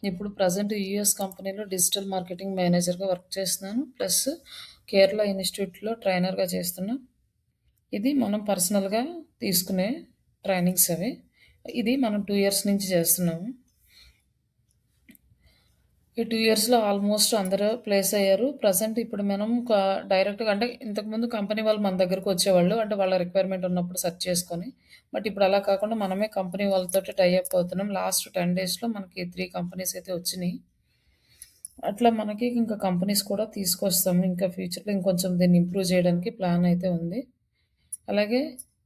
ఇప్పుడు present US కంపెనీలో digital marketing మేనేజర్‌గా వర్క్ చేస్తున్నాను. ప్లస్ కేరళ ఇన్‌స్టిట్యూట్‌లో ట్రైనర్‌గా చేస్తున్నా. ఇది మనం పర్సనల్‌గా తీసుకునే ట్రైనింగ్స్ అవి. ఇది మనం 2 ఇయర్స్ నుంచి చేస్తున్నాము. ఈ 2 ఇయర్స్‌లో ఆల్మోస్ట్ అందరూ ప్లేస్ అయ్యారు. ప్రెజెంట్ ఇప్పుడు మనం డైరెక్ట్‌గా అంటే ఇంతకుముందు కంపెనీ వాళ్ళు మన దగ్గరకొచ్చేవాళ్ళు. అంటే వాళ్ళ రిక్వైర్మెంట్ ఉన్నప్పుడు సెర్చ్ చేసుకొని. బట్ ఇప్పుడు అలా కాకుండా మనమే కంపెనీ వాళ్ళతోటి టై అప్ అవుతున్నాం. లాస్ట్ 10 డేస్‌లో మనకి 3 కంపెనీస్ అయితే వచ్చినియి. అట్లా మనకి ఇంకా కంపెనీస్ కూడా తీసుకొస్తాము. ఇంకా ఫ్యూచర్‌లో ఇంకొంచెం దీన్ని ఇంప్రూవ్ చేయడానికి ప్లాన్ అయితే ఉంది. అలాగే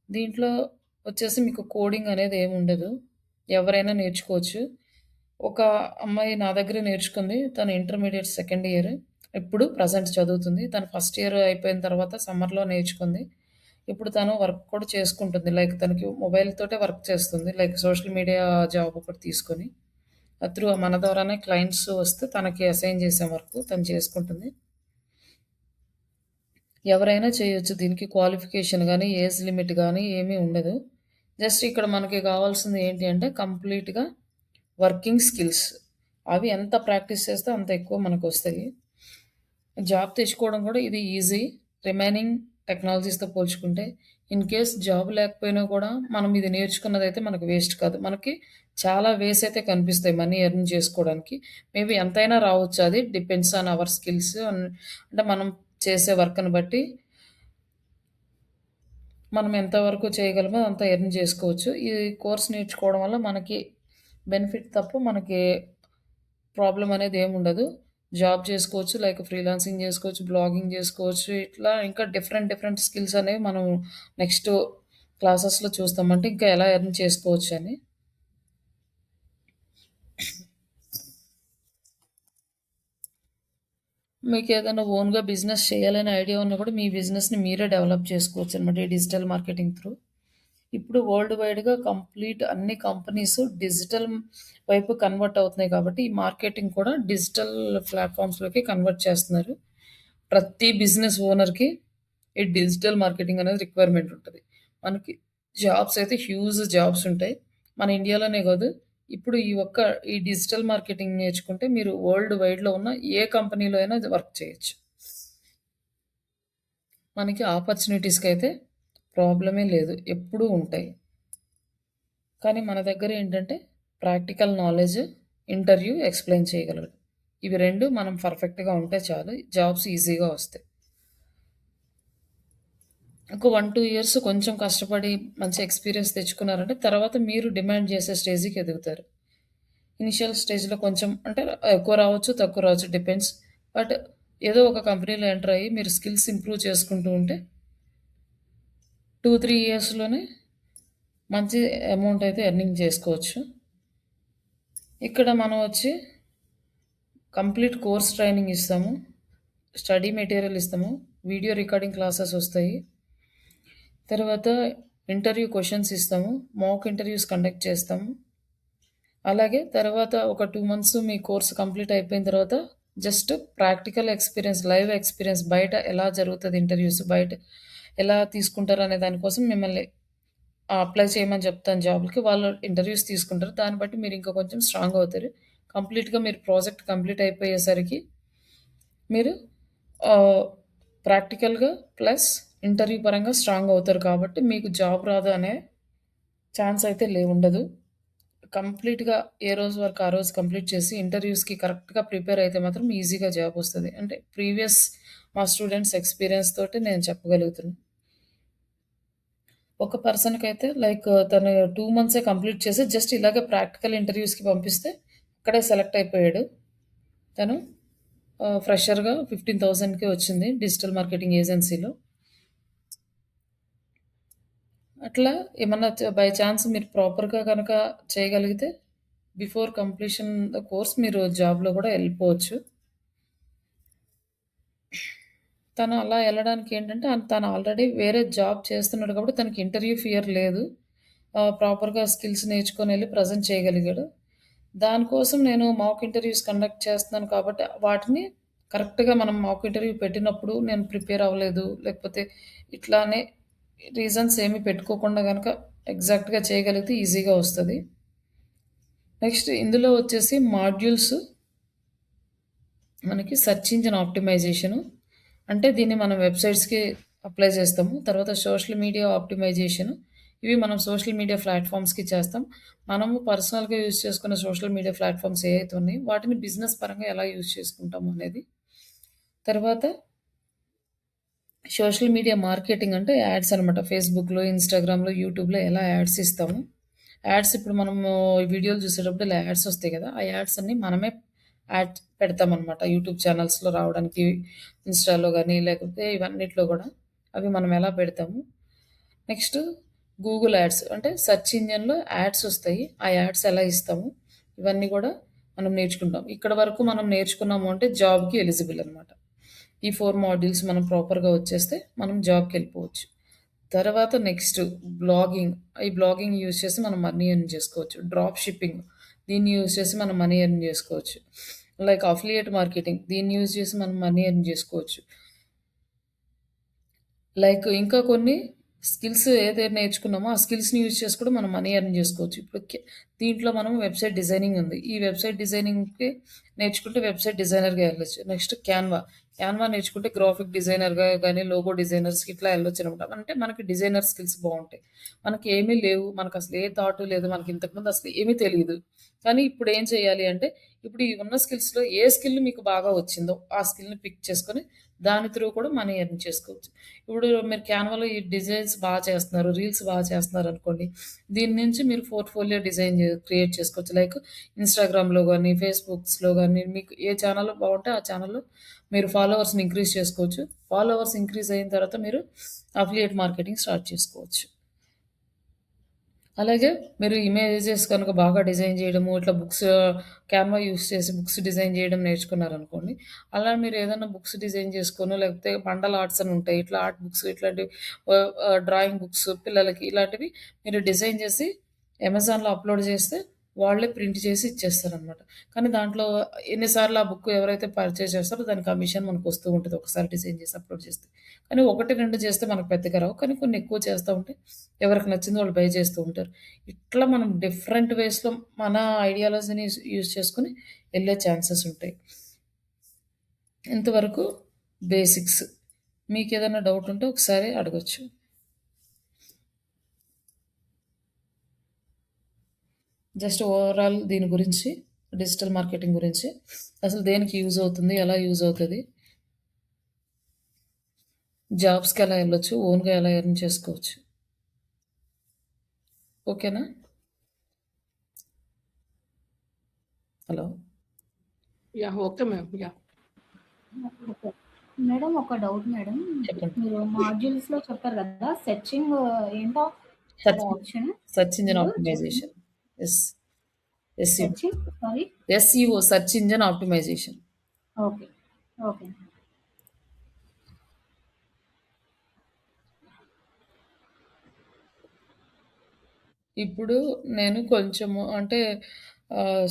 దీంట్లో వచ్చేసి మీకు కోడింగ్ అనేది ఏముండదు. ఎవరైనా నేర్చుకోవచ్చు. ఒక అమ్మాయి నా దగ్గరే నేర్చుకుంది. తను ఇంటర్మీడియేట్ సెకండ్ ఇయర్. ఇప్పుడు ప్రెజెంట్ చదువుతుంది. తను ఫస్ట్ ఇయర్ అయిపోయిన తర్వాత సమ్మర్‌లో నేర్చుకుంది. ఇప్పుడు తను వర్క్ కూడా చేసుకుంటుంది. లైక్ తనకి మొబైల్ తోటే వర్క్ చేస్తుంది. లైక్ సోషల్ మీడియా జాబ్ ఒకటి తీసుకొని. త్రూ మన ద్వారానే క్లయింట్స్ వస్తే తనకి అసైన్ చేసాం వర్క్. తను చేసుకుంటుంది. ఎవరైనా చేయొచ్చు. దీనికి క్వాలిఫికేషన్ గానీ, ఏజ్ లిమిట్ గానీ ఏమీ ఉండదు. జస్ట్ ఇక్కడ మనకి కావాల్సింది ఏంటి అంటే కంప్లీట్‌గా వర్కింగ్ స్కిల్స్. అవి ఎంత ప్రాక్టీస్ చేస్తే అంత ఎక్కువ మనకొస్తాయి. జాబ్ తెచ్చుకోవడం కూడా ఇది ఈజీ. రిమైనింగ్ టెక్నాలజీస్‌తో పోల్చుకుంటే. ఇన్ కేస్ జాబ్ లేకపోయినా కూడా మనం ఇది నేర్చుకున్నదైతే మనకు వేస్ట్ కాదు. మనకి చాలా వేస్ అయితే కనిపిస్తాయి మనీ ఎర్న్ చేసుకోవడానికి. మేబీ ఎంతైనా రావచ్చు అది డిపెండ్స్ ఆన్ అవర్ స్కిల్స్ అంటే మనం చేసే వర్క్‌ని బట్టి మనం ఎంతవరకు చేయగలమో అంత ఎర్న్ చేసుకోవచ్చు. ఈ కోర్స్ నేర్చుకోవడం వల్ల మనకి బెనిఫిట్ తప్ప మనకి ప్రాబ్లమ్ అనేది ఏముండదు. జాబ్ చేసుకోవచ్చు, లైక్ ఫ్రీలాన్సింగ్ చేసుకోవచ్చు, బ్లాగింగ్ చేసుకోవచ్చు. ఇట్లా ఇంకా డిఫరెంట్ డిఫరెంట్ స్కిల్స్ అనేవి మనం నెక్స్ట్ క్లాసెస్‌లో చూస్తాం. అంటే ఇంకా ఎలా ఎర్న్ చేసుకోవచ్చని. మీకేదైనా ఓన్‌గా బిజినెస్ చేయాలనే ఐడియా ఉన్నా కూడా మీ బిజినెస్‌ని మీరే డెవలప్ చేసుకోవచ్చనమాట. ఈ డిజిటల్ మార్కెటింగ్ త్రూ. ఇప్పుడు వరల్డ్ వైడ్‌గా కంప్లీట్ అన్ని కంపెనీస్ డిజిటల్ వైపు కన్వర్ట్ అవుతున్నాయి కాబట్టి, ఈ మార్కెటింగ్ కూడా డిజిటల్ ప్లాట్‌ఫార్మ్స్‌లోకి కన్వర్ట్ చేస్తున్నారు. ప్రతి బిజినెస్ ఓనర్‌కి ఈ డిజిటల్ మార్కెటింగ్ అనేది రిక్వైర్మెంట్ ఉంటది. మనకి జాబ్స్ అయితే హ్యూజ్ జాబ్స్ ఉంటాయి. మన ఇండియాలోనే కాదు. ఇప్పుడు ఈ డిజిటల్ మార్కెటింగ్ నేర్చుకుంటే మీరు వరల్డ్ వైడ్‌లో ఉన్న ఏ కంపెనీలో అయినా వర్క్ చేయొచ్చు. మనకి ఆపర్చునిటీస్‌కైతే ప్రాబ్లమే లేదు. ఎప్పుడూ ఉంటాయి. కానీ మన దగ్గర ఏంటంటే ప్రాక్టికల్ నాలెడ్జ్, ఇంటర్వ్యూ ఎక్స్‌ప్లెయిన్ చేయగలగడం. ఇవి 2 మనం పర్ఫెక్ట్‌గా ఉంటే చాలు. జాబ్స్ ఈజీగా వస్తాయి. ఒక 1, 2 ఇయర్స్ కొంచెం కష్టపడి మంచి ఎక్స్‌పీరియన్స్ తెచ్చుకున్నారంటే తర్వాత మీరు డిమాండ్ చేసే స్టేజ్‌కి ఎదుగుతారు. ఇనిషియల్ స్టేజ్‌లో కొంచెం అంటే ఎక్కువ రావచ్చు, తక్కువ రావచ్చు డిపెండ్స్. బట్ ఏదో ఒక కంపెనీలో ఎంటర్ అయ్యి మీరు స్కిల్స్ ఇంప్రూవ్ చేసుకుంటూ ఉంటే 2, 3 ఇయర్స్‌లోనే మంచి అమౌంట్ అయితే ఎర్నింగ్ చేసుకోవచ్చు. ఇక్కడ మనం వచ్చి కంప్లీట్ కోర్స్ ట్రైనింగ్ ఇస్తాము. స్టడీ మెటీరియల్ ఇస్తాము. వీడియో రికార్డింగ్ క్లాసెస్ వస్తాయి. తర్వాత ఇంటర్వ్యూ క్వెషన్స్ ఇస్తాము. మాక్ ఇంటర్వ్యూస్ కండక్ట్ చేస్తాము. అలాగే తర్వాత ఒక 2 మంత్స్ మీ కోర్స్ కంప్లీట్ అయిపోయిన తర్వాత just practical experience, live experience బయట ఎలా జరుగుతది ఇంటర్వ్యూస్, బయట ఎలా తీసుకుంటారనే దాని కోసం మిమ్మల్ని అప్లై చేయమని చెప్తాను జాబ్‌లకి. వాళ్ళు ఇంటర్వ్యూస్ తీసుకుంటారు. దాన్ని బట్టి మీరు ఇంకా కొంచెం స్ట్రాంగ్ అవుతారు. కంప్లీట్‌గా మీరు ప్రాజెక్ట్ కంప్లీట్ అయిపోయేసరికి మీరు ఆహ్, ప్రాక్టికల్‌గా ప్లస్ ఇంటర్వ్యూ పరంగా స్ట్రాంగ్ అవుతారు కాబట్టి మీకు జాబ్ రాదు అనే ఛాన్స్ అయితే ఉండదు. కంప్లీట్‌గా ఏ రోజు వరకు ఆ రోజు కంప్లీట్ చేసి ఇంటర్వ్యూస్‌కి కరెక్ట్‌గా ప్రిపేర్ అయితే మాత్రం ఈజీగా జాబ్ వస్తది. అంటే ప్రీవియస్ మా స్టూడెంట్స్ ఎక్స్‌పీరియన్స్ తోటి నేను చెప్పగలుగుతున్నా. ఒక పర్సన్‌కైతే లైక్ తను 2 మంత్సే కంప్లీట్ చేసి జస్ట్ ఇలాగే ప్రాక్టికల్ ఇంటర్వ్యూస్‌కి పంపిస్తే అక్కడే సెలెక్ట్ అయిపోయాడు. తను ఫ్రెషర్‌గా 15,000కే వచ్చింది డిజిటల్ మార్కెటింగ్ ఏజెన్సీలో. అట్లా ఏమన్నా బై చాన్స్ మీరు ప్రాపర్‌గా గనక చేయగలిగితే బిఫోర్ కంప్లీషన్ ద కోర్స్ మీరు జాబ్‌లో గూడా ఎళ్ళిపోవచ్చు. తను అలా ఎళ్ళడానికి ఏంటంటే తను ఆల్రెడీ వేరే జాబ్ చేస్తున్నాడు కాబట్టి తనకి ఇంటర్వ్యూ ఫియర్ లేదు. ప్రాపర్‌గా స్కిల్స్ నేర్చుకొనెళ్ళి ప్రెజెంట్ చేయగలిగాడు. దానికోసం నేను మాక్ ఇంటర్వ్యూస్ కండక్ట్ చేస్తున్నాను కాబట్టి వాటిని కరెక్ట్‌గా మనం మాక్ ఇంటర్వ్యూ పెట్టినప్పుడు నేను ప్రిపేర్ అవ్వలేదు. లేకపోతే ఇట్లానే రీజన్స్ ఏమి పెట్టుకోకుండా గనక ఎగ్జాక్ట్‌గా చేయగలిగితే ఈజీగా వస్తది. నెక్స్ట్ ఇందులో వచ్చేసి మాడ్యూల్స్ మనకి సెర్చ్ ఇంజిన్ ఆప్టిమైజేషను. అంటే దీన్ని మనం వెబ్‌సైట్స్‌కి అప్లై చేస్తాము. తర్వాత సోషల్ మీడియా ఆప్టిమైజేషను. ఇవి మనం సోషల్ మీడియా ప్లాట్‌ఫార్మ్స్‌కి చేస్తాం. మనము పర్సనల్‌గా యూజ్ చేసుకునే సోషల్ మీడియా ప్లాట్‌ఫార్మ్స్ ఏవైతే ఉన్నాయో వాటిని బిజినెస్ పరంగా ఎలా యూజ్ చేసుకుంటాము అనేది. తర్వాత సోషల్ మీడియా మార్కెటింగ్ అంటే యాడ్స్ అనమాట. ఫేస్‌బుక్‌లో, ఇన్‌స్టాగ్రామ్‌లో, యూట్యూబ్‌లో ఎలా యాడ్స్ ఇస్తాము. యాడ్స్ ఇప్పుడు మనము వీడియోలు చూసేటప్పుడు ఇలా యాడ్స్ వస్తాయి కదా! ఆ యాడ్స్ అన్నీ మనమే యాడ్ పెడతామనమాట. యూట్యూబ్ ఛానల్స్‌లో రావడానికి, ఇన్‌స్టాలో గాని లేకపోతే ఇవన్నిట్లో గూడా అవి మనం ఎలా పెడతాము. నెక్స్ట్ గూగుల్ యాడ్స్ అంటే సెర్చ్ ఇంజిన్‌లో యాడ్స్ వస్తాయి. ఆ యాడ్స్ ఎలా ఇస్తాము. ఇవన్నీ గూడా మనం నేర్చుకుంటాం. ఇక్కడ వరకు మనం నేర్చుకున్నాము అంటే జాబ్‌కి ఎలిజిబుల్ అనమాట. ఈ 4 మాడ్యూల్స్ మనం ప్రాపర్‌గా వచ్చేస్తే మనం జాబ్‌కెళ్ళిపోవచ్చు. తర్వాత నెక్స్ట్ బ్లాగింగ్. ఈ బ్లాగింగ్ యూజ్ చేసి మనం మనీ ఎర్న్ చేసుకోవచ్చు. డ్రాప్ షిప్పింగ్ దీన్ని యూజ్ చేసి మనం మనీ ఎర్న్ చేసుకోవచ్చు. లైక్ అఫిలియేట్ మార్కెటింగ్ దీన్ని యూజ్ చేసి మనం మనీ ఎర్న్ చేసుకోవచ్చు. లైక్ ఇంకా కొన్ని స్కిల్స్ ఏదైతే నేర్చుకున్నామో, ఆ స్కిల్స్‌ని యూజ్ చేసి కూడా మనం మనీ ఎర్న్ జేసుకోవచ్చు. ఇప్పుడు దీంట్లో మనం వెబ్‌సైట్ డిజైనింగ్ ఉంది. ఈ వెబ్‌సైట్ డిజైనింగ్‌కి నేర్చుకుంటే వెబ్‌సైట్ డిజైనర్‌గా ఎళ్ళొచ్చు. Next Canva. క్యాన్వా నేర్చుకుంటే గ్రాఫిక్ డిజైనర్‌గా గాని, లోగో డిజైనర్స్‌కి ఇట్లా ఎళ్ళొచ్చనమాట. అంటే మనకి డిజైనర్ స్కిల్స్ బావుంటాయి. మనకేమీ లేవు. మనకసలు ఏ థాటు లేదు. మనకి ఇంతకుముందు అసలు ఏమీ తెలీదు. కానీ ఇప్పుడు ఏం చేయాలి అంటే, ఇప్పుడు ఈ ఉన్న స్కిల్స్‌లో ఏ స్కిల్ మీకు బాగా వచ్చిందో, ఆ స్కిల్‌ని పిక్ చేసుకొని దాని త్రూ కూడా మనీ ఎర్న్ చేసుకోవచ్చు. ఇప్పుడు మీరు క్యాన్వాలో ఈ డిజైన్స్ చేస్తున్నారు. రీల్స్ చేస్తున్నారనుకోండి. దీని నుంచి మీరు పోర్ట్‌ఫోలియో డిజైన్ క్రియేట్ చేసుకోవచ్చు. లైక్ ఇన్‌స్టాగ్రామ్‌లో గాని, ఫేస్‌బుక్స్‌లో గాని మీకు ఏ ఛానెల్ బావుంటే ఆ ఛానెల్‌లో మీరు ఫాలోవర్స్‌ని ఇంక్రీజ్ చేసుకోవచ్చు. ఫాలోవర్స్ ఇంక్రీజ్ అయిన తర్వాత మీరు అఫిలియేట్ మార్కెటింగ్ స్టార్ట్ చేసుకోవచ్చు. అలాగే మీరు ఇమేజెస్ కనుక బాగా డిజైన్ చేయడము, ఇట్లా బుక్స్ క్యాన్వా యూజ్ చేసి బుక్స్ డిజైన్ చేయడం నేర్చుకున్నారనుకోండి. అలా మీరు ఏదైనా బుక్స్ డిజైన్ చేసుకోనో, లేకపోతే బండల్ ఆర్ట్స్ అని ఉంటాయి. ఇట్లా ఆర్ట్ బుక్స్ ఇట్లాంటివి డ్రాయింగ్ బుక్స్ పిల్లలకి ఇలాంటివి మీరు డిజైన్ చేసి అమెజాన్‌లో అప్‌లోడ్ చేస్తే వాళ్ళే ప్రింట్ చేసి ఇచ్చేస్తారనమాట. కానీ దాంట్లో ఎన్ని సార్లు ఆ బుక్ ఎవరైతే పర్చేజ్ చేస్తారో దాని కమిషన్ మనకొస్తూ ఉంటది. ఒకసారి డిజైన్ చేసి అప్‌లోడ్ చేస్తే. కానీ 1, 2 చేస్తే మనకు పెద్దగా రావు. కానీ కొన్ని ఎక్కువ చేస్తా ఉంటే ఎవరికి నచ్చింది వాళ్ళు బై చేస్తూ ఉంటారు. ఇట్లా మనం డిఫరెంట్ వేస్‌లో మన ఐడియాలజీని యూజ్ చేసుకొని ఎళ్ళే ఛాన్సెస్ ఉంటాయి. ఇంతవరకు బేసిక్స్. మీకేదైనా డౌట్ ఉంటే ఒకసారి అడగొచ్చు. జస్ట్ ఓవరాల్ దీని గురించి డిజిటల్ మార్కెటింగ్ గురించి అసలు దేనికి యూజ్ అవుతుంది? ఎలా యూజ్ అవుతది? జాబ్స్‌కి ఎలా ఎళ్ళొచ్చు? ఓన్‌గా ఎలా ఎర్న్ చేసుకోవచ్చు? ఓకేనా? Hello! Yeah! Okay ma'am. Yeah! Okay. Madam ఒక డౌట్ మేడం. చెప్పండి. మీరు మాడ్యూల్స్‌లో చెప్పారు కదా! సెర్చింగ్ ఏంటో అది సెర్చ్ ఆప్షన్ సెర్చ్ ఇంజిన్ ఏంటో చెప్పండి. Optimization. Yes. SEO. Searching sorry. SEO search engine optimization. Okay. Okay. ఇప్పుడు నేను కొంచెము అంటే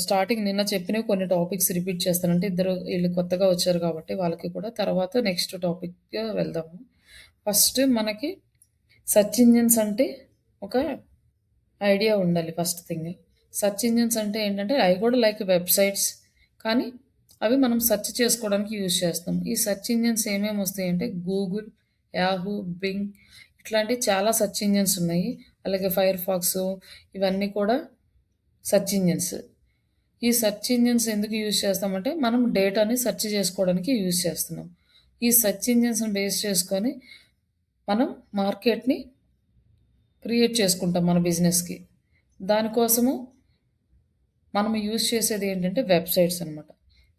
స్టార్టింగ్ నిన్న చెప్పినవి కొన్ని టాపిక్స్ రిపీట్ చేస్తాను. అంటే ఇద్దరు ఈళ్ళు కొత్తగా వచ్చారు కాబట్టి వాళ్ళకి కూడా. తర్వాత నెక్స్ట్ టాపిక్‌కి వెళ్దాము. ఫస్ట్ మనకి సెర్చ్ ఇంజిన్స్ అంటే ఒక ఐడియా ఉండాలి ఫస్ట్ థింగ్. సెర్చ్ ఇంజిన్స్ అంటే ఏంటంటే అవి కూడా లైక్ వెబ్‌సైట్స్. కానీ అవి మనం సెర్చ్ చేసుకోవడానికి యూజ్ చేస్తాం. ఈ సెర్చ్ ఇంజిన్స్ ఏమేమి వస్తాయంటే గూగుల్, యాహూ, బింగ్ ఇట్లాంటి చాలా సెర్చ్ ఇంజిన్స్ ఉన్నాయి. అలాగే ఫైర్ ఫాక్సు ఇవన్నీ కూడా సెర్చ్ ఇంజిన్స్. ఈ సెర్చ్ ఇంజిన్స్ ఎందుకు యూజ్ చేస్తామంటే మనం డేటాని సెర్చ్ చేసుకోవడానికి యూజ్ చేస్తున్నాం. ఈ సెర్చ్ ఇంజిన్స్‌ని బేస్ చేసుకొని మనం మార్కెట్‌ని క్రియేట్ చేసుకుంటాం మన బిజినెస్‌కి. దానికోసము మనం యూజ్ చేసేది ఏంటంటే వెబ్‌సైట్స్ అనమాట.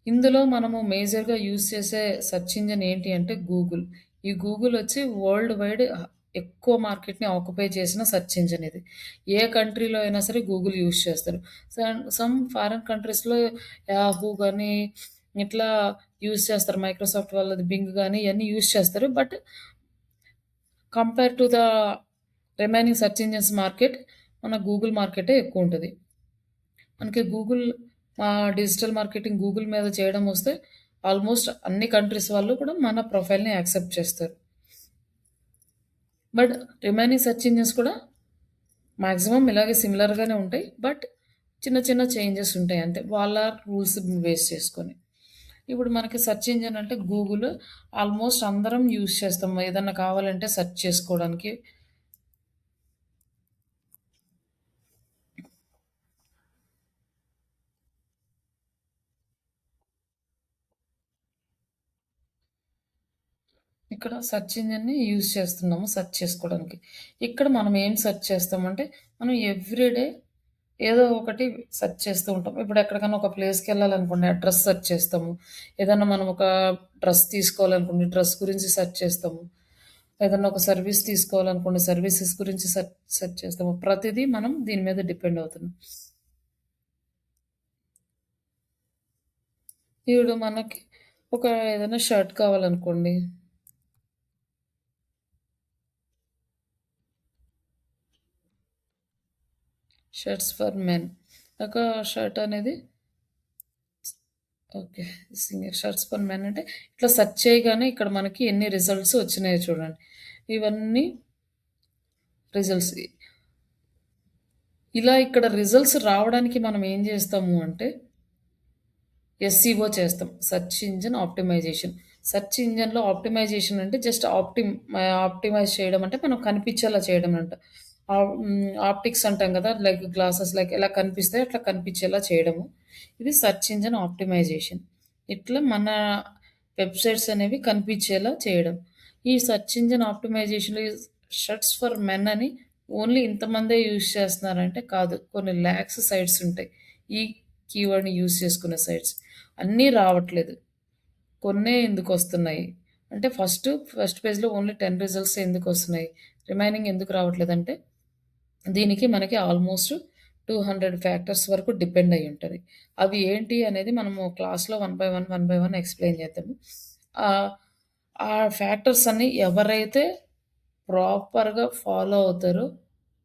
ఇందులో మనము మేజర్‌గా యూజ్ చేసే సెర్చ్ ఇంజిన్ ఏంటి అంటే గూగుల్. ఈ గూగుల్ వచ్చి వరల్డ్ వైడ్ ఎక్కువ మార్కెట్‌ని ఆక్యుపై చేసిన సెర్చ్ ఇంజిన్ ఇది. ఏ కంట్రీలో అయినా సరే గూగుల్ యూజ్ చేస్తారు. సమ్ ఫారిన్ కంట్రీస్‌లో యాహూ గాని ఇట్లా యూజ్ చేస్తారు. మైక్రోసాఫ్ట్ వాళ్ళది బింగ్ గాని ఇయన్నీ యూజ్ చేస్తారు. But compare to the remaining search engines market మన గూగుల్ మార్కెటే ఎక్కువుంటది. మనకి గూగుల్ డిజిటల్ మార్కెటింగ్ గూగుల్ మీద చేయడం వస్తే ఆల్మోస్ట్ అన్ని కంట్రీస్ వాళ్ళు కూడా మన ప్రొఫైల్‌ని యాక్సెప్ట్ చేస్తారు. బట్ రిమైనింగ్ సెర్చ్ ఇంజిన్స్ కూడా మాక్సిమం ఇలాగే సిమిలర్‌గానే ఉంటాయి. బట్ చిన్న చిన్న చేంజెస్ ఉంటాయి అంతే. వాళ్ళ రూల్స్ బేస్ చేసుకొని. ఇప్పుడు మనకి సెర్చ్ ఇంజిన్ అంటే గూగుల్ ఆల్మోస్ట్ అందరం యూజ్ చేస్తాం. ఏదన్నా కావాలంటే సెర్చ్ చేసుకోవడానికి. ఇక్కడ సెర్చ్ ఇంజిన్‌ని యూజ్ చేస్తున్నాము సెర్చ్ చేసుకోవడానికి. ఇక్కడ మనం ఏం సెర్చ్ చేస్తామంటే, మనం ఎవ్రీడే ఏదో ఒకటి సెర్చ్ చేస్తూ ఉంటాం. ఇప్పుడు ఎక్కడికన్నా ఒక ప్లేస్‌కెళ్ళాలనుకోండి అడ్రెస్ సెర్చ్ చేస్తాము. ఏదన్నా మనం ఒక డ్రెస్ తీసుకోవాలనుకోండి డ్రెస్ గురించి సెర్చ్ చేస్తాము. ఏదన్నా ఒక సర్వీస్ తీసుకోవాలనుకోండి సర్వీసెస్ గురించి సెర్చ్ చేస్తాము. ప్రతిదీ మనం దీని మీద డిపెండ్ అవుతున్నాం. ఇప్పుడు మనకి ఒక ఏదైనా షర్ట్ కావాలనుకోండి. Shirts for men. ఒక షర్ట్ అనేది okay. Singer shirts for men అంటే ఇట్లా సెర్చ్ చేయగానే ఇక్కడ మనకి ఎన్ని రిజల్ట్స్ వచ్చినాయో చూడండి. ఇవన్నీ రిజల్ట్స్. ఇలా ఇక్కడ రిజల్ట్స్ రావడానికి మనం ఏం చేస్తాము అంటే ఎస్‌సిఓ చేస్తాం. Search engine optimization. సెర్చ్ ఇంజిన్‌లో ఆప్టిమైజేషన్ అంటే జస్ట్ ఆప్టిమైజ్ చేయడం అంటే మనం కనిపించేలా చేయడం అంట. ఆప్టిక్స్ అంటాం కదా! లైక్ గ్లాసెస్ లైక్ ఎలా కనిపిస్తాయో అట్లా కనిపించేలా చేయడము. ఇది సెర్చ్ ఇంజిన్ ఆప్టిమైజేషన్. ఇట్లా మన వెబ్‌సైట్స్ అనేవి కనిపించేలా చేయడం. ఈ సెర్చ్ ఇంజిన్ ఆప్టిమైజేషన్‌లో షర్ట్స్ ఫర్ మెన్ అని ఓన్లీ ఇంతమందే యూజ్ చేస్తున్నారంటే కాదు. కొన్ని లాక్స్ సైట్స్ ఉంటాయి. ఈ కీవర్డ్‌ని యూజ్ చేసుకునే సైట్స్. అన్నీ రావట్లేదు. కొన్నే ఎందుకొస్తున్నాయి. అంటే ఫస్ట్ పేజ్‌లో ఓన్లీ 10 రిజల్ట్సే ఎందుకొస్తున్నాయి. రిమైనింగ్ ఎందుకు రావట్లేదంటే, దీనికి మనకి ఆల్మోస్ట్ 200 ఫ్యాక్టర్స్ వరకు డిపెండ్ అయ్యి ఉంటది. అవి ఏంటి అనేది మనము క్లాస్‌లో వన్ బై వన్ ఎక్స్‌ప్లెయిన్ చేద్దాము. ఆహ్, ఆ ఫ్యాక్టర్స్ అన్నీ ఎవరైతే ప్రాపర్‌గా ఫాలో అవుతారో,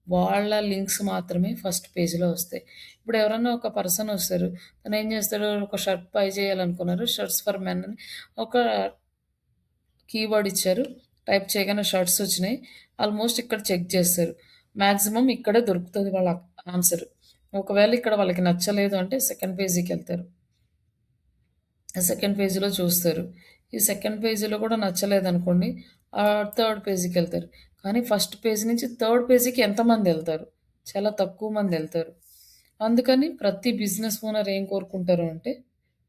వాళ్ళ లింక్స్ మాత్రమే ఫస్ట్ పేజ్‌లో వస్తాయి. ఇప్పుడు ఎవరన్నా ఒక పర్సన్ వస్తారు. తనేం చేస్తాడు, ఒక షర్ట్ బై చేయాలనుకున్నారు. షర్ట్స్ ఫర్ మెన్ అని ఒక కీవర్డ్ ఇచ్చారు. టైప్ చేయగానే షర్ట్స్ వచ్చినాయి. ఆల్మోస్ట్ ఇక్కడ చెక్ చేస్తారు. మాక్సిమం ఇక్కడే దొరుకుతది వాళ్ళ ఆన్సర్. ఒకవేళ ఇక్కడ వాళ్ళకి నచ్చలేదు అంటే సెకండ్ పేజీకెళ్తారు. సెకండ్ పేజీలో చూస్తారు. ఈ సెకండ్ పేజీలో కూడా నచ్చలేదనుకోండి, థర్డ్ పేజీకెళ్తారు. కానీ ఫస్ట్ పేజ్ నుంచి థర్డ్ పేజీకి ఎంతమందెళ్తారు? చాలా తక్కువ మందెళ్తారు. అందుకని ప్రతి బిజినెస్ ఓనర్ ఏం కోరుకుంటారు అంటే,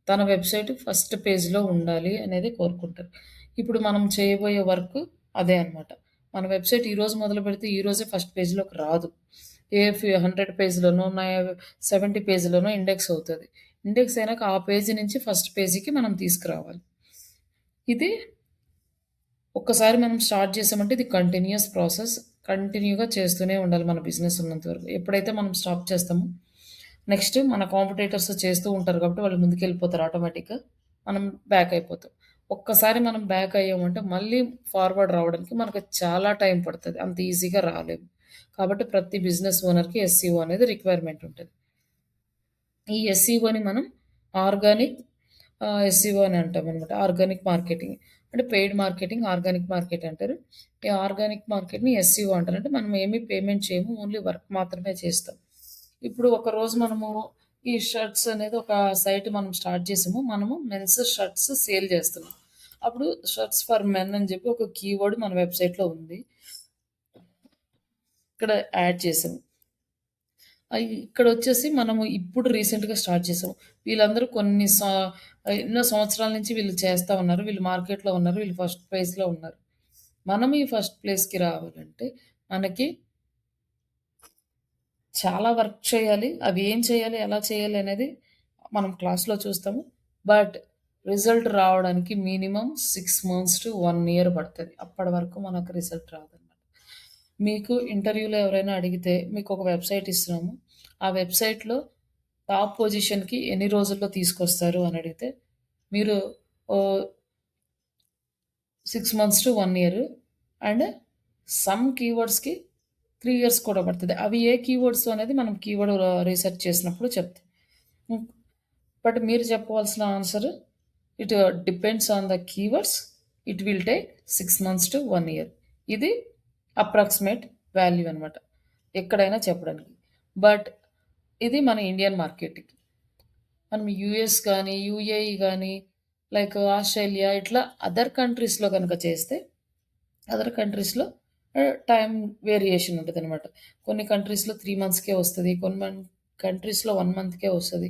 తన వెబ్‌సైట్ ఫస్ట్ పేజ్‌లో ఉండాలి అనేది కోరుకుంటారు. ఇప్పుడు మనం చేయబోయే వర్క్ అదే అన్నమాట. మన వెబ్‌సైట్ ఈరోజు మొదలుపెడితే ఈరోజే ఫస్ట్ పేజ్‌లోకి రాదు. 100 పేజ్‌లోనో, 70 పేజ్‌లోనో ఇండెక్స్ అవుతది. ఇండెక్స్ అయినాక ఆ పేజీ నుంచి ఫస్ట్ పేజీకి మనం తీసుకురావాలి. ఇది ఒక్కసారి మనం స్టార్ట్ చేసామంటే ఇది కంటిన్యూయస్ ప్రాసెస్. కంటిన్యూగా చేస్తూనే ఉండాలి మన బిజినెస్ ఉన్నంత వరకు. ఎప్పుడైతే మనం స్టాప్ చేస్తామో, నెక్స్ట్ మన కాంపిటీటర్స్ చేస్తూ ఉంటారు కాబట్టి వాళ్ళు ముందుకెళ్ళిపోతారు ఆటోమేటిక్‌గా. మనం బ్యాక్ అయిపోతాం. ఒక్కసారి మనం బ్యాక్ అయ్యామంటే మళ్ళీ ఫార్వర్డ్ రావడానికి మనకు చాలా టైం పడతది. అంత ఈజీగా రాలేము. కాబట్టి ప్రతి బిజినెస్ ఓనర్‌కి ఎస్‌సిఓ అనేది రిక్వైర్మెంట్ ఉంటది. ఈ ఎస్‌సిఓని మనం ఆర్గానిక్ ఎస్‌సిఓ అని అంటామనమాట. Organic marketing. అంటే పెయిడ్ మార్కెటింగ్, ఆర్గానిక్ మార్కెట్ అంటారు. ఈ ఆర్గానిక్ మార్కెట్‌ని ఎస్‌సిఓ అంటారు. అంటే మనం ఏమి పేమెంట్ చేయము. ఓన్లీ వర్క్ మాత్రమే చేస్తాం. ఇప్పుడు ఒకరోజు మనము ఈ షర్ట్స్ అనేది ఒక సైట్ మనం స్టార్ట్ చేసాము. మనము మెన్స్ షర్ట్స్ సేల్ చేస్తున్నాం. అప్పుడు షర్ట్స్ ఫర్ మెన్ అని చెప్పి ఒక కీవర్డ్ మన వెబ్‌సైట్‌లో ఉంది. ఇక్కడ యాడ్ చేసాము. ఇక్కడొచ్చేసి మనము ఇప్పుడు రీసెంట్‌గా స్టార్ట్ చేసాం. వీళ్ళందరూ ఎన్నో సంవత్సరాల నుంచి వీళ్ళు చేస్తా ఉన్నారు. వీళ్ళు మార్కెట్‌లో ఉన్నారు. వీళ్ళు ఫస్ట్ ప్లేస్‌లో ఉన్నారు. మనం ఈ ఫస్ట్ ప్లేస్‌కి రావాలంటే మనకి చాలా వర్క్ చేయాలి. అవి ఏం చేయాలి? ఎలా చేయాలి? అనేది మనం క్లాస్‌లో చూస్తాము. బట్ రిజల్ట్ రావడానికి మినిమమ్ 6 మంత్స్ టు 1 ఇయర్ పడతది. అప్పటి వరకు మనకు రిజల్ట్ రాదనమాట. మీకు ఇంటర్వ్యూలో ఎవరైనా అడిగితే మీకొక వెబ్‌సైట్ ఇస్తున్నాము. ఆ వెబ్‌సైట్‌లో టాప్ పొజిషన్‌కి ఎన్ని రోజుల్లో తీసుకొస్తారు అని అడిగితే మీరు oh, 6 months to 1 year and some కీవర్డ్స్‌కి 3 ఇయర్స్ కూడా పడతది. అవి ఏ కీవర్డ్స్ అనేది మనం కీవర్డ్ రిసర్చ్ చేసినప్పుడు చెప్తాం. హ్మ్. బట్ మీరు చెప్పవలసిన answer it depends on the keywords. It will take 6 months to 1 year. ఇది అప్రాక్సిమేట్ వాల్యూ అనమాట. ఎక్కడైనా చెప్పడానికి. బట్ ఇది మన ఇండియన్ మార్కెట్‌కి. మనం యూఎస్ గానీ, యూఏఈ గానీ, లైక్ ఆస్ట్రేలియా ఇట్లా అదర్ కంట్రీస్‌లో గనక చేస్తే, అదర్ కంట్రీస్‌లో టైమ్ వేరియేషన్ ఉంటదనమాట. కొన్ని కంట్రీస్‌లో 3 మంత్స్‌కే వస్తది. కంట్రీస్‌లో 1 మంత్‌కే వస్తది.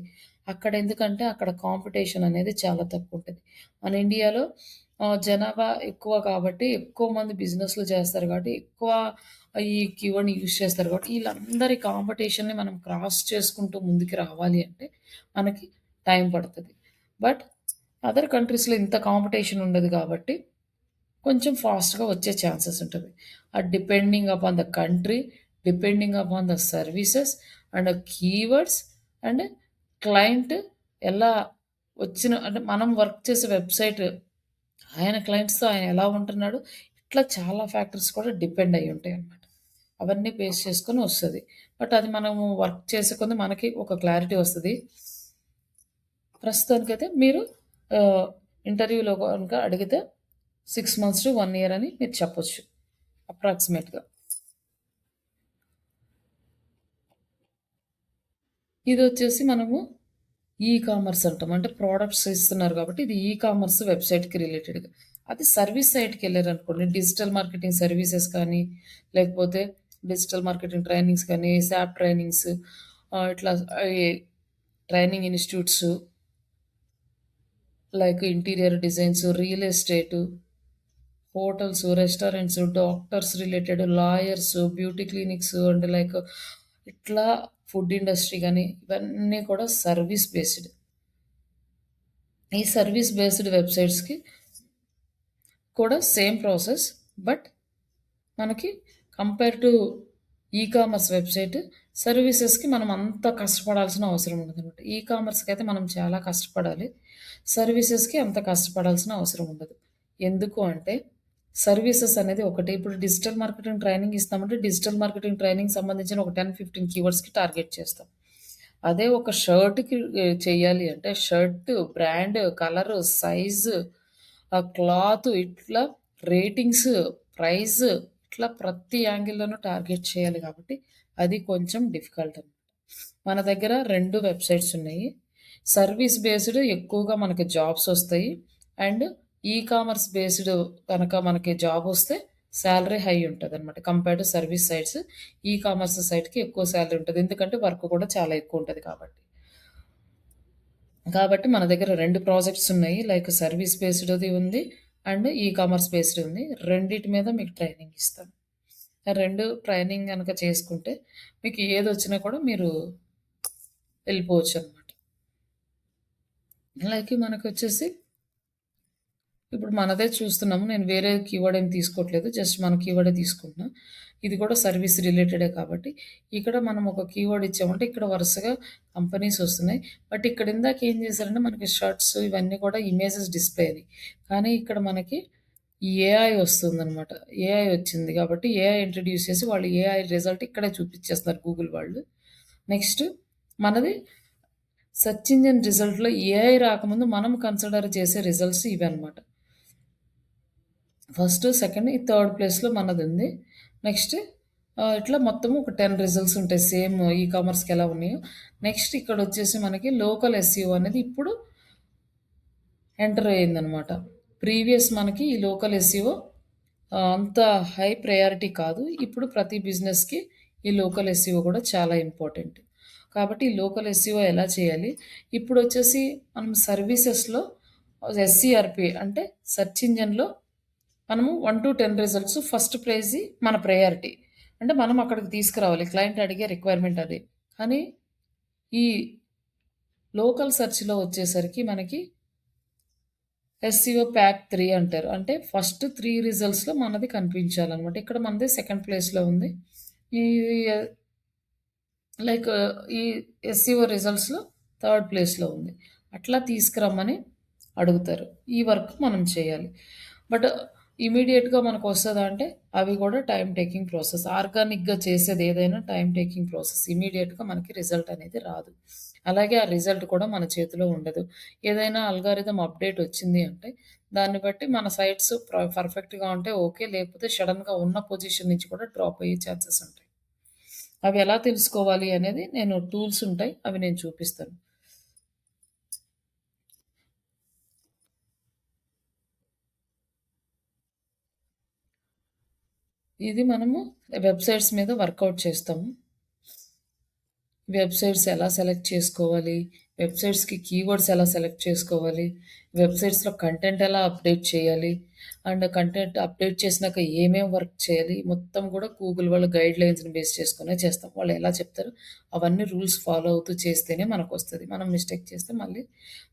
అక్కడ ఎందుకంటే అక్కడ కాంపిటీషన్ అనేది చాలా తక్కువుంటది. మన ఇండియాలో జనాభా ఎక్కువ కాబట్టి, ఎక్కువ మంది బిజినెస్‌లు చేస్తారు కాబట్టి, ఎక్కువ ఈ కీవర్డ్‌ని యూజ్ చేస్తారు కాబట్టి, ఈళ్ళందరి కాంపిటీషన్‌ని మనం క్రాస్ చేసుకుంటూ ముందుకు రావాలి అంటే, మనకి టైం పడతది. బట్ అదర్ కంట్రీస్‌లో ఇంత కాంపిటీషన్ ఉండదు కాబట్టి కొంచెం ఫాస్ట్‌గా వచ్చే ఛాన్సెస్ ఉంటది. Depending upon the country, depending upon the services and keywords and client ఎలా అంటే మనం వర్క్ చేసే వెబ్‌సైట్ ఆయన క్లయింట్స్‌తో ఆయన ఎలా ఉంటున్నాడు, ఇట్లా చాలా ఫ్యాక్టర్స్ కూడా డిపెండ్ అయ్యి ఉంటాయన్నమాట. అవన్నీ బేస్ చేసుకొని వస్తది. బట్ అది మనము వర్క్ చేసే కొద్దీ మనకి ఒక క్లారిటీ వస్తది. ప్రస్తుతానికైతే మీరు ఆహ్, ఇంటర్వ్యూలో గనుక అడిగితే 6 మంత్స్ టు 1 ఇయర్ అని మీరు చెప్పొచ్చు. అప్రాక్సిమేట్‌గా. ఇదొచ్చేసి మనము కామర్స్ అంటాం. అంటే ప్రొడక్ట్స్ ఇస్తున్నారు కాబట్టి ఇది కామర్స్ వెబ్‌సైట్‌కి రిలేటెడ్‌గా. అది సర్వీస్ సైడ్‌కెళ్లారనుకోండి డిజిటల్ మార్కెటింగ్ సర్వీసెస్ కానీ, లేకపోతే డిజిటల్ మార్కెటింగ్ ట్రైనింగ్స్ కానీ, సాప్ ట్రైనింగ్స్ ఇట్లా ఈ training institutes like interior designs, real estate, hotels, restaurants, doctors related, lawyers, beauty clinics and like ఇట్లా ఫుడ్ ఇండస్ట్రీ గాని, ఇవన్నీ కూడా సర్వీస్ బేస్డ్. ఈ సర్వీస్ బేస్డ్ వెబ్‌సైట్స్‌కి కూడా సేమ్ ప్రాసెస్. బట్ మనకి కంపేర్ టు కామర్స్ వెబ్‌సైట్, సర్వీసెస్‌కి మనం అంత కష్టపడాల్సిన అవసరం ఉండదనమాట. కామర్స్‌కైతే మనం చాలా కష్టపడాలి. సర్వీసెస్‌కి అంత కష్టపడాల్సిన అవసరం ఉండదు. ఎందుకు అంటే సర్వీసెస్ అనేది ఒకటి ఇప్పుడు డిజిటల్ మార్కెటింగ్ ట్రైనింగ్ ఇస్తామంటే డిజిటల్ మార్కెటింగ్ ట్రైనింగ్ సంబంధించిన ఒక 10, 15 కీవర్డ్స్‌కి టార్గెట్ చేస్తాం. అదే ఒక షర్ట్‌కి చెయ్యాలి అంటే షర్ట్, బ్రాండ్, కలరు, సైజు, ఆ క్లాత్ ఇట్లా రేటింగ్స్, ప్రైస్ ఇట్లా ప్రతి యాంగిల్‌లోనూ టార్గెట్ చేయాలి కాబట్టి అది కొంచెం డిఫికల్ట్ అనమాట. మన దగ్గర 2 వెబ్‌సైట్స్ ఉన్నాయి. సర్వీస్ బేస్డ్ ఎక్కువగా మనకి జాబ్స్ ఒస్తాయి. అండ్ కామర్స్ బేస్డ్ గనక మనకి జాబ్ ఒస్తే సాలరీ హై ఉంటదనమాట. Compared to service sites commerce సైట్‌కి ఎక్కువ సాలరీ ఉంటది. ఎందుకంటే వర్క్ కూడా చాలా ఎక్కువ ఉంటది కాబట్టి. కాబట్టి మన దగ్గర 2 ప్రాజెక్ట్స్ ఉన్నాయి. లైక్ సర్వీస్ బేస్డ్‌ది ఉంది. అండ్ కామర్స్ బేస్డ్ ఉంది. రెండిటి మీద మీకు ట్రైనింగ్ ఇస్తాను. ఆ 2 ట్రైనింగ్ గనక చేసుకుంటే మీకు ఏదొచ్చినా కూడా మీరు వెళ్ళిపోవచ్చనమాట. లైక్ మనకొచ్చేసి ఇప్పుడు మనదే చూస్తున్నాము. నేను వేరే కీవర్డ్ ఏమి తీసుకోవట్లేదు. జస్ట్ మన కీవర్డే తీసుకుంటున్నా. ఇది కూడా సర్వీస్ రిలేటెడే కాబట్టి, ఇక్కడ మనం ఒక కీవర్డ్ ఇచ్చామంటే ఇక్కడ వరుసగా కంపెనీస్ వస్తున్నాయి. బట్ ఇక్కడ ఇందాక ఏం చేశారంటే మనకి షర్ట్స్ ఇవన్నీ కూడా ఇమేజెస్ డిస్‌ప్లే అయినాయి. కానీ ఇక్కడ మనకి ఏఐ వస్తుందనమాట. ఏఐ వచ్చింది కాబట్టి ఏఐ ఇంట్రొడ్యూస్ చేసి వాళ్ళు ఏఐ రిజల్ట్ ఇక్కడే చూపిచ్చేస్తున్నారు గూగుల్ వాళ్ళు. నెక్స్ట్ మనది సెర్చ్ ఇంజిన్ రిజల్ట్‌లో ఏఐ రాకముందు మనం కన్సిడర్ చేసే రిజల్ట్స్ ఇవన్నమాట. ఫస్ట్, సెకండ్, ఈ థర్డ్ ప్లేస్‌లో మనదుంది. నెక్స్ట్ ఇట్లా మొత్తము ఒక 10 రిజల్ట్స్ ఉంటాయి. సేమ్ కామర్స్‌కి ఎలా ఉన్నాయో. నెక్స్ట్ ఇక్కడొచ్చేసి మనకి లోకల్ ఎస్‌ఈఓ అనేది ఇప్పుడు ఎంటర్ అయిందనమాట. ప్రీవియస్ మనకి ఈ లోకల్ ఎస్‌ఈఓ అంత హై ప్రయారిటీ కాదు. ఇప్పుడు ప్రతి బిజినెస్‌కి ఈ లోకల్ ఎస్‌ఈఓ కూడా చాలా ఇంపార్టెంట్. కాబట్టి ఈ లోకల్ ఎస్‌ఈఓ ఎలా చేయాలి? ఇప్పుడొచ్చేసి మనం సర్వీసెస్‌లో ఎస్‌సీఆర్‌పీ అంటే సెర్చ్ ఇంజిన్‌లో మనము 1-10 రిజల్ట్స్ ఫస్ట్ ప్రైజ్‌ది మన ప్రయారిటీ. అంటే మనం అక్కడికి తీసుకురావాలి. క్లయింట్ అడిగే రిక్వైర్మెంట్ అదే. కానీ ఈ లోకల్ సెర్చ్‌లో వచ్చేసరికి మనకి ఎస్‌సీఓ ప్యాక్ 3 అంటారు. అంటే ఫస్ట్ 3 రిజల్ట్స్‌లో మనది కనిపించాలనమాట. ఇక్కడ మనది సెకండ్ ప్లేస్‌లో ఉంది. ఈ లైక్ ఈ ఎస్‌సీఓ రిజల్ట్స్‌లో థర్డ్ ప్లేస్‌లో ఉంది. అట్లా తీసుకురమ్మని అడుగుతారు. ఈ వర్క్ మనం చేయాలి. బట్ ఇమ్మీడియేట్‌గా మనకొస్తదా అంటే అవి కూడా టైమ్ టేకింగ్ ప్రాసెస్. ఆర్గానిక్‌గా చేసేది ఏదైనా టైమ్ టేకింగ్ ప్రాసెస్. ఇమ్మీడియేట్‌గా మనకి రిజల్ట్ అనేది రాదు. అలాగే ఆ రిజల్ట్ కూడా మన చేతిలో ఉండదు. ఏదైనా అల్గారిథం అప్‌డేట్ వచ్చింది అంటే దాన్ని బట్టి మన సైట్స్ పర్ఫెక్ట్‌గా ఉంటే ఓకే. లేకపోతే సడెన్‌గా ఉన్న పొజిషన్ నుంచి కూడా డ్రాప్ అయ్యే ఛాన్సెస్ ఉంటాయి. అవి ఎలా తెలుసుకోవాలి అనేది నేను టూల్స్ ఉంటాయి. అవి నేను చూపిస్తాను. ఇది మనము వెబ్‌సైట్స్ మీద వర్కౌట్ చేస్తాము. వెబ్‌సైట్స్ ఎలా సెలెక్ట్ చేసుకోవాలి? వెబ్‌సైట్స్‌కి కీవర్డ్స్ ఎలా సెలెక్ట్ చేసుకోవాలి? వెబ్‌సైట్స్‌లో కంటెంట్ ఎలా అప్డేట్ చేయాలి? అండ్ కంటెంట్ అప్డేట్ చేసినాక ఏమేం వర్క్ చేయాలి? మొత్తం కూడా గూగుల్ వాళ్ళ గైడ్‌లైన్స్‌ని బేస్ చేసుకునే చేస్తాం. వాళ్ళు ఎలా చెప్తారో అవన్నీ రూల్స్ ఫాలో అవుతూ చేస్తేనే మనకొస్తది. మనం మిస్టేక్ చేస్తే మళ్ళీ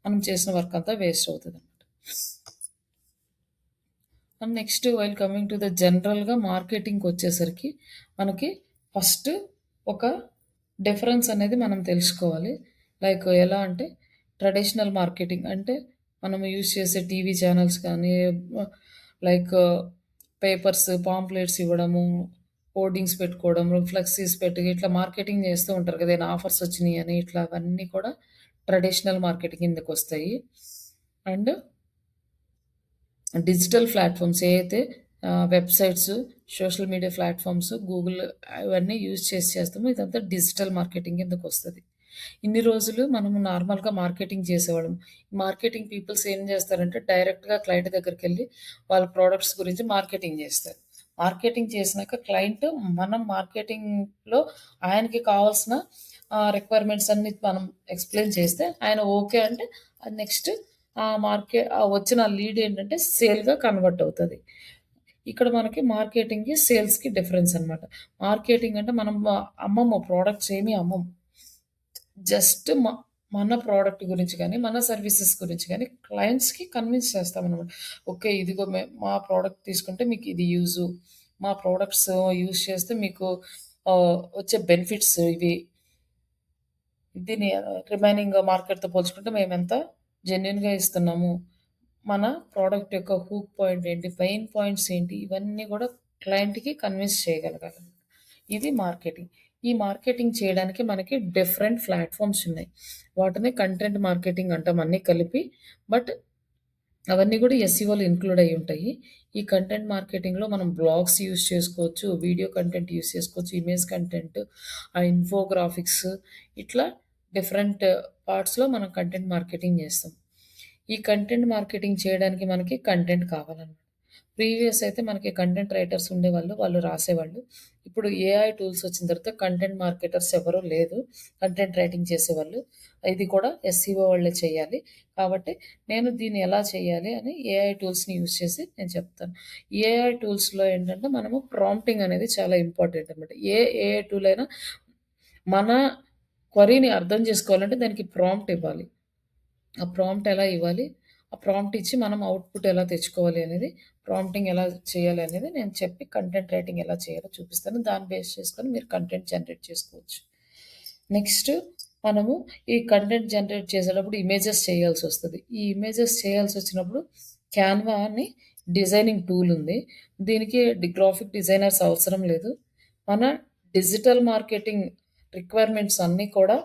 మనం చేసిన వర్క్ అంతా వేస్ట్ అవుతదనమాట. And next while coming to the జనరల్‌గా మార్కెటింగ్‌కొచ్చేసరికి మనకి ఫస్ట్ ఒక డిఫరెన్స్ అనేది మనం తెలుసుకోవాలి. లైక్ ఎలా అంటే ట్రెడిషనల్ మార్కెటింగ్ అంటే మనం యూజ్ చేసే టీవీ ఛానల్స్ కానీ లైక్ పేపర్స్, పాంప్లెట్స్ ఇవ్వడము, హోర్డింగ్స్ పెట్టుకోవడము, ఫ్లెక్సీస్ పెట్టి ఇట్లా మార్కెటింగ్ చేస్తూ ఉంటారు కదా! ఏదైనా ఆఫర్స్ వచ్చినియని ఇట్లా అవన్నీ కూడా ట్రెడిషనల్ మార్కెటింగ్ కిందకొస్తాయి. అండ్ డిజిటల్ ప్లాట్‌ఫార్మ్స్ ఏదైతే websites, social media platforms, Google అవన్నీ యూజ్ చేసి చేస్తామో ఇదంతా డిజిటల్ మార్కెటింగ్ కిందకొస్తది. ఇన్ని రోజులు మనము నార్మల్‌గా మార్కెటింగ్ చేసేవాళ్ళం. మార్కెటింగ్ పీపుల్స్ ఏం చేస్తారంటే డైరెక్ట్‌గా క్లయింట్ దగ్గరికెళ్ళి వాళ్ళ ప్రొడక్ట్స్ గురించి మార్కెటింగ్ చేస్తారు. మార్కెటింగ్ చేసినాక క్లయింట్ మనం మార్కెటింగ్‌లో ఆయనకి కావాల్సిన రిక్వైర్మెంట్స్ అన్నీ మనం ఎక్స్‌ప్లెయిన్ చేస్తే ఆయన ఓకే అంటే నెక్స్ట్ వచ్చిన లీడ్ ఏంటంటే సేల్‌గా కన్వర్ట్ అవుతది. ఇక్కడ మనకి మార్కెటింగ్‌కి, సేల్స్‌కి డిఫరెన్స్ అన్నమాట. మార్కెటింగ్ అంటే మనం అమ్మము ప్రొడక్ట్స్ ఏమి అమ్మము. జస్ట్ మన ప్రొడక్ట్ గురించి గాని, మన సర్వీసెస్ గురించి గాని క్లయింట్స్‌కి కన్విన్స్ చేస్తామనమాట. ఓకే. ఇదిగో మా ప్రొడక్ట్ తీసుకుంటే మీకు ఇది యూజు. మా ప్రొడక్ట్స్ యూజ్ చేస్తే మీకు వచ్చే బెనిఫిట్స్ ఇవి. దీని రిమైనింగ్ మార్కెట్‌తో పోల్చుకుంటే మేమెంత జెన్యూన్‌గా ఇస్తున్నాము. మన ప్రొడక్ట్ యొక్క హూక్ పాయింట్ ఏంటి? పెయిన్ పాయింట్స్ ఏంటి? ఇవన్నీ గూడా క్లయింట్‌కి కన్విన్స్ చేయగలగాలి. ఇది మార్కెటింగ్. ఈ మార్కెటింగ్ చేయడానికి మనకి డిఫరెంట్ ప్లాట్‌ఫార్మ్స్ ఉన్నాయి. వాటిని కంటెంట్ మార్కెటింగ్ అంటాం అన్నీ కలిపి. బట్ అవన్నీ గూడా ఎస్‌ఈఓలో ఇంక్లూడ్ అయ్యుంటాయి. ఈ కంటెంట్ మార్కెటింగ్‌లో మనం బ్లాగ్స్ యూజ్ చేసుకోవచ్చు, వీడియో కంటెంట్ యూజ్ చేసుకోవచ్చు, ఇమేజ్ కంటెంట్, ఇన్ఫోగ్రాఫిక్స్ ఇట్లా డిఫరెంట్ పార్ట్స్‌లో మనం కంటెంట్ మార్కెటింగ్ చేస్తాం. ఈ కంటెంట్ మార్కెటింగ్ చేయడానికి మనకి కంటెంట్ కావాలన్నమాట. ప్రీవియస్ అయితే మనకి కంటెంట్ రైటర్స్ ఉండేవాళ్ళు. వాళ్ళు రాసేవాళ్ళు. ఇప్పుడు ఏఐ టూల్స్ వచ్చిన తర్వాత కంటెంట్ మార్కెటర్స్ ఎవరు లేదు. కంటెంట్ రైటింగ్ చేసేవాళ్ళు. ఇది కూడా ఎస్‌ఈఓ వాళ్ళే చేయాలి. కాబట్టి నేను దీన్ని ఎలా చేయాలి అని ఏఐ టూల్స్‌ని యూజ్ చేసి నేను చెప్తాను. ఏఐ టూల్స్‌లో ఏంటంటే మనము ప్రాంప్టింగ్ అనేది చాలా ఇంపార్టెంట్ అనమాట. ఏఐ టూల్ అయినా మన క్వెరీని అర్థం చేసుకోవాలంటే దానికి ప్రాంప్ట్ ఇవ్వాలి. ఆ ప్రాంప్ట్ ఎలా ఇవ్వాలి? ఆ ప్రాంప్ట్ ఇచ్చి మనం అవుట్‌పుట్ ఎలా తెచ్చుకోవాలి అనేది, ప్రాంప్టింగ్ ఎలా చేయాలి అనేది నేను చెప్పి కంటెంట్ రైటింగ్ ఎలా చేయాలో చూపిస్తాను. దాన్ని బేస్ చేసుకొని మీరు కంటెంట్ జనరేట్ చేసుకోవచ్చు. నెక్స్ట్ మనము ఈ కంటెంట్ జనరేట్ చేసేటప్పుడు ఇమేజెస్ చేయాల్సొస్తది. ఈ ఇమేజెస్ చేయాల్సొచ్చినప్పుడు క్యాన్వా అని డిజైనింగ్ టూల్ ఉంది. దీనికి గ్రాఫిక్ డిజైనర్స్ అవసరం లేదు. మన డిజిటల్ మార్కెటింగ్ రిక్వైర్మెంట్స్ అన్నీ కూడా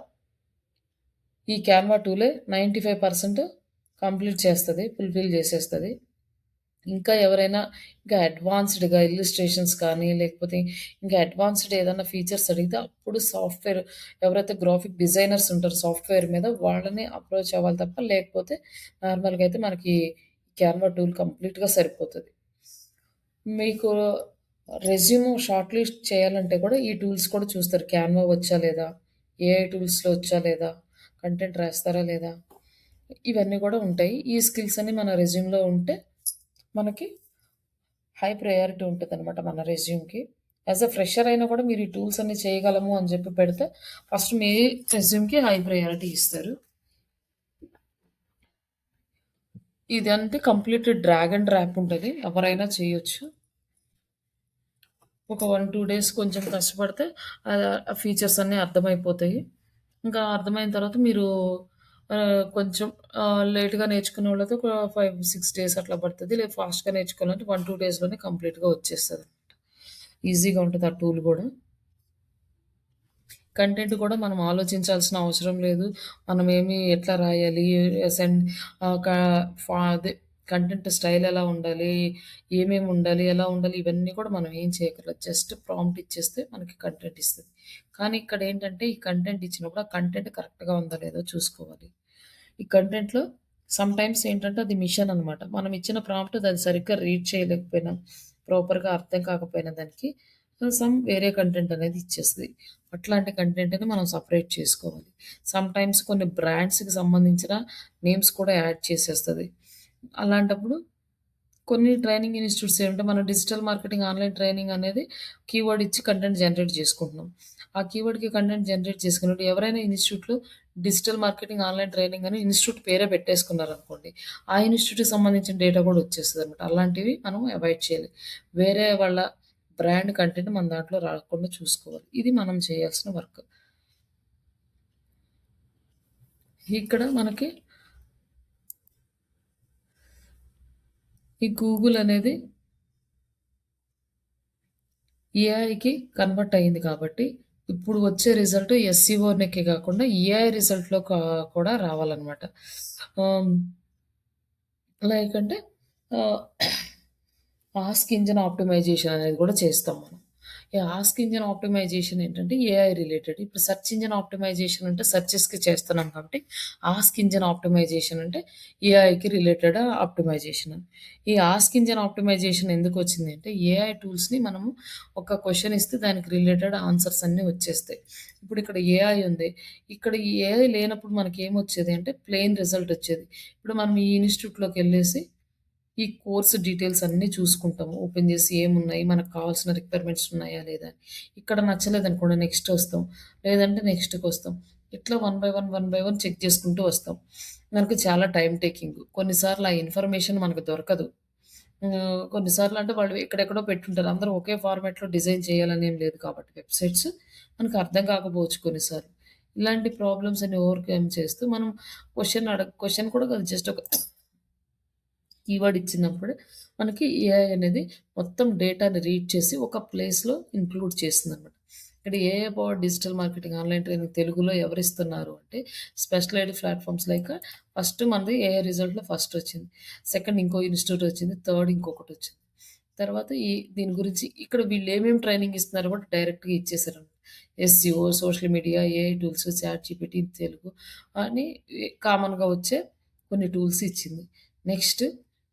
ఈ క్యాన్వా టూలే 95% కంప్లీట్ చేస్తది. ఫుల్‌ఫిల్ చేసేస్తది. ఇంకా ఎవరైనా ఇంకా అడ్వాన్స్‌డ్‌గా ఇల్లుస్ట్రేషన్స్ కానీ, లేకపోతే ఇంకా అడ్వాన్స్‌డ్ ఏదన్నా ఫీచర్స్ అడిగితే అప్పుడు సాఫ్ట్‌వేర్ ఎవరైతే గ్రాఫిక్ డిజైనర్స్ ఉంటారో సాఫ్ట్‌వేర్ మీద వాళ్ళని అప్రోచ్ అవ్వాలి తప్ప, లేకపోతే నార్మల్‌గా అయితే మనకి క్యాన్వా టూల్ కంప్లీట్‌గా సరిపోతది. మీకు రెజ్యూమ్ షార్ట్ లిస్ట్ చేయాలంటే కూడా ఈ టూల్స్ కూడా చూస్తారు. క్యాన్వా వచ్చా లేదా? ఏఐ టూల్స్‌లో వచ్చా లేదా? కంటెంట్ రాస్తారా లేదా? ఇవన్నీ కూడా ఉంటాయి. ఈ స్కిల్స్ అన్నీ మన రెజ్యూమ్‌లో ఉంటే మనకి హై ప్రయారిటీ ఉంటదనమాట మన రెజ్యూమ్‌కి. యాస్ ఎ ఫ్రెషర్ అయినా కూడా మీరు ఈ టూల్స్ అన్నీ చేయగలము అని చెప్పి పెడితే ఫస్ట్ మీ రెజ్యూమ్‌కి హై ప్రయారిటీ ఇస్తారు. ఇదంటే కంప్లీట్ డ్రాగ్ అండ్ డ్రాప్ ఉంటది. ఎవరైనా చేయొచ్చు. ఒక 1, 2 డేస్ కొంచెం కష్టపడితే ఆ ఫీచర్స్ అన్నీ అర్థమైపోతాయి. ఇంకా అర్థమైన తర్వాత మీరు కొంచెం లేట్‌గా నేర్చుకున్నోళ్ళైతే ఒక 5, 6 డేస్ అట్లా పడతది. లేదు ఫాస్ట్‌గా నేర్చుకోవాలంటే 1, 2 డేస్‌లోనే కంప్లీట్‌గా వచ్చేస్తదనమాట. ఈజీగా ఉంటది ఆ టూల్ గూడా. కంటెంట్ కూడా మనం ఆలోచించాల్సిన అవసరం లేదు. మనమేమి ఎట్లా రాయాలి సెండ్ ఆహ్, క ఫా అదే కంటెంట్ స్టైల్ ఎలా ఉండాలి, ఏమేమి ఉండాలి, ఎలా ఉండాలి ఇవన్నీ కూడా మనం ఏం చేయక్కర్లేదు. జస్ట్ ప్రాంప్ట్ ఇచ్చేస్తే మనకి కంటెంట్ ఇస్తది. కానీ ఇక్కడేంటంటే ఈ కంటెంట్ ఇచ్చినప్పుడు ఆ కంటెంట్ కరెక్ట్‌గా ఉందా లేదో చూసుకోవాలి. ఈ కంటెంట్‌లో సమ్‌టైమ్స్ ఏంటంటే అది మిషన్ అనమాట. మనం ఇచ్చిన ప్రాంప్ట్ అది సరిగ్గా రీడ్ చేయలేకపోయినా, ప్రాపర్‌గా అర్థం కాకపోయినా దానికి వేరే కంటెంట్ అనేది ఇచ్చేస్తది. అట్లాంటి కంటెంట్‌ని మనం సెపరేట్ చేసుకోవాలి. సమ్‌టైమ్స్ కొన్ని బ్రాండ్స్‌కి సంబంధించిన నేమ్స్ కూడా యాడ్ చేసేస్తది. అలాంటప్పుడు కొన్ని ట్రైనింగ్ ఇన్‌స్టిట్యూట్స్ ఏమంటే మనం డిజిటల్ మార్కెటింగ్ ఆన్‌లైన్ ట్రైనింగ్ అనేది కీవర్డ్ ఇచ్చి కంటెంట్ జనరేట్ చేసుకుంటున్నాం. ఆ కీవర్డ్‌కి కంటెంట్ జనరేట్ చేసుకున్నప్పుడు ఎవరైనా ఇన్‌స్టిట్యూట్‌లో డిజిటల్ మార్కెటింగ్ ఆన్‌లైన్ ట్రైనింగ్ అని ఇన్‌స్టిట్యూట్ పేరే పెట్టేసుకున్నారనుకోండి. ఆ ఇన్‌స్టిట్యూట్‌కి సంబంధించిన డేటా కూడా వచ్చేస్తదనమాట. అలాంటివి మనం అవాయిడ్ చేయాలి. వేరే వాళ్ళ బ్రాండ్ కంటెంట్ మన దాంట్లో రాకుండా చూసుకోవాలి. ఇది మనం చేయాల్సిన వర్క్. ఇక్కడ మనకి ఈ గూగుల్ అనేది ఏఐకి కన్వర్ట్ అయింది కాబట్టి, ఇప్పుడు వచ్చే రిజల్ట్ ఎస్‌సీఓ‌నికే కాకుండా ఏఐ రిజల్ట్‌లో కూడా రావాలనమాట. ఆహ్, లైక్ అంటే ఆహ్, ఆస్క్ ఇంజిన్ ఆప్టిమైజేషన్ అనేది కూడా చేస్తాం మనం. ఈ ఆస్క్ ఇంజిన్ ఆప్టిమైజేషన్ ఏంటంటే ఏఐ రిలేటెడ్. ఇప్పుడు సెర్చ్ ఇంజిన్ ఆప్టిమైజేషన్ అంటే సెర్చెస్‌కి చేస్తున్నాం కాబట్టి, ఆస్క్ ఇంజిన్ ఆప్టిమైజేషన్ అంటే ఏఐకి రిలేటెడ్ ఆప్టిమైజేషన్ అని. ఈ ఆస్క్ ఇంజిన్ ఆప్టిమైజేషన్ ఎందుకొచ్చింది అంటే ఏఐ టూల్స్‌ని మనము ఒక క్వెషన్ ఇస్తే దానికి రిలేటెడ్ ఆన్సర్స్ అన్నీ వచ్చేస్తాయి. ఇప్పుడు ఇక్కడ ఏఐ ఉంది. ఇక్కడ ఈ ఏఐ లేనప్పుడు మనకేమొచ్చేది అంటే ప్లెయిన్ రిజల్ట్ వచ్చేది. ఇప్పుడు మనం ఈ ఇన్‌స్టిట్యూట్‌లోకెళ్ళేసి ఈ కోర్స్ డీటెయిల్స్ అన్నీ చూసుకుంటాము. ఓపెన్ చేసి ఏమున్నాయి, మనకు కావాల్సిన రిక్వైర్మెంట్స్ ఉన్నాయా లేదా అని. ఇక్కడ నచ్చలేదనుకోండి నెక్స్ట్ వస్తాం. లేదంటే నెక్స్ట్‌కొస్తాం. ఇట్లా వన్ బై వన్ చెక్ చేసుకుంటూ వస్తాం. మనకు చాలా టైమ్ టేకింగ్. కొన్నిసార్లు ఆ ఇన్ఫర్మేషన్ మనకు దొరకదు. కొన్నిసార్లు అంటే వాళ్ళు ఎక్కడెక్కడో పెట్టుంటారు. అందరూ ఒకే ఫార్మాట్‌లో డిజైన్ చేయాలని ఏం లేదు కాబట్టి వెబ్‌సైట్స్ మనకు అర్థం కాకపోవచ్చు కొన్నిసార్లు. ఇలాంటి ప్రాబ్లమ్స్ అన్ని ఓవర్‌కమ్ చేస్తూ మనం క్వెషన్ కూడా కాదు జస్ట్ ఒక కీవర్డ్ ఇచ్చినప్పుడు మనకి ఏఐ అనేది మొత్తం డేటాని రీడ్ చేసి ఒక ప్లేస్‌లో ఇంక్లూడ్ చేస్తుందనమాట. ఇక్కడ AI powered digital marketing online training తెలుగులో ఎవరిస్తున్నారు అంటే స్పెషలైజ్డ్ ప్లాట్‌ఫార్మ్స్ లైక్ ఫస్ట్ మనది ఏఐ రిజల్ట్‌లో ఫస్ట్ వచ్చింది. సెకండ్ ఇంకో ఇన్‌స్టిట్యూట్ వచ్చింది. థర్డ్ ఇంకొకటొచ్చింది. తర్వాత దీని గురించి ఇక్కడ వీళ్ళు ఏమేమి ట్రైనింగ్ ఇస్తున్నారో కూడా డైరెక్ట్‌గా ఇచ్చేసారనమాట. SEO, social media, AI tools, ChatGPT Telugu అని కామన్‌గా వచ్చే కొన్ని టూల్స్ ఇచ్చింది. నెక్స్ట్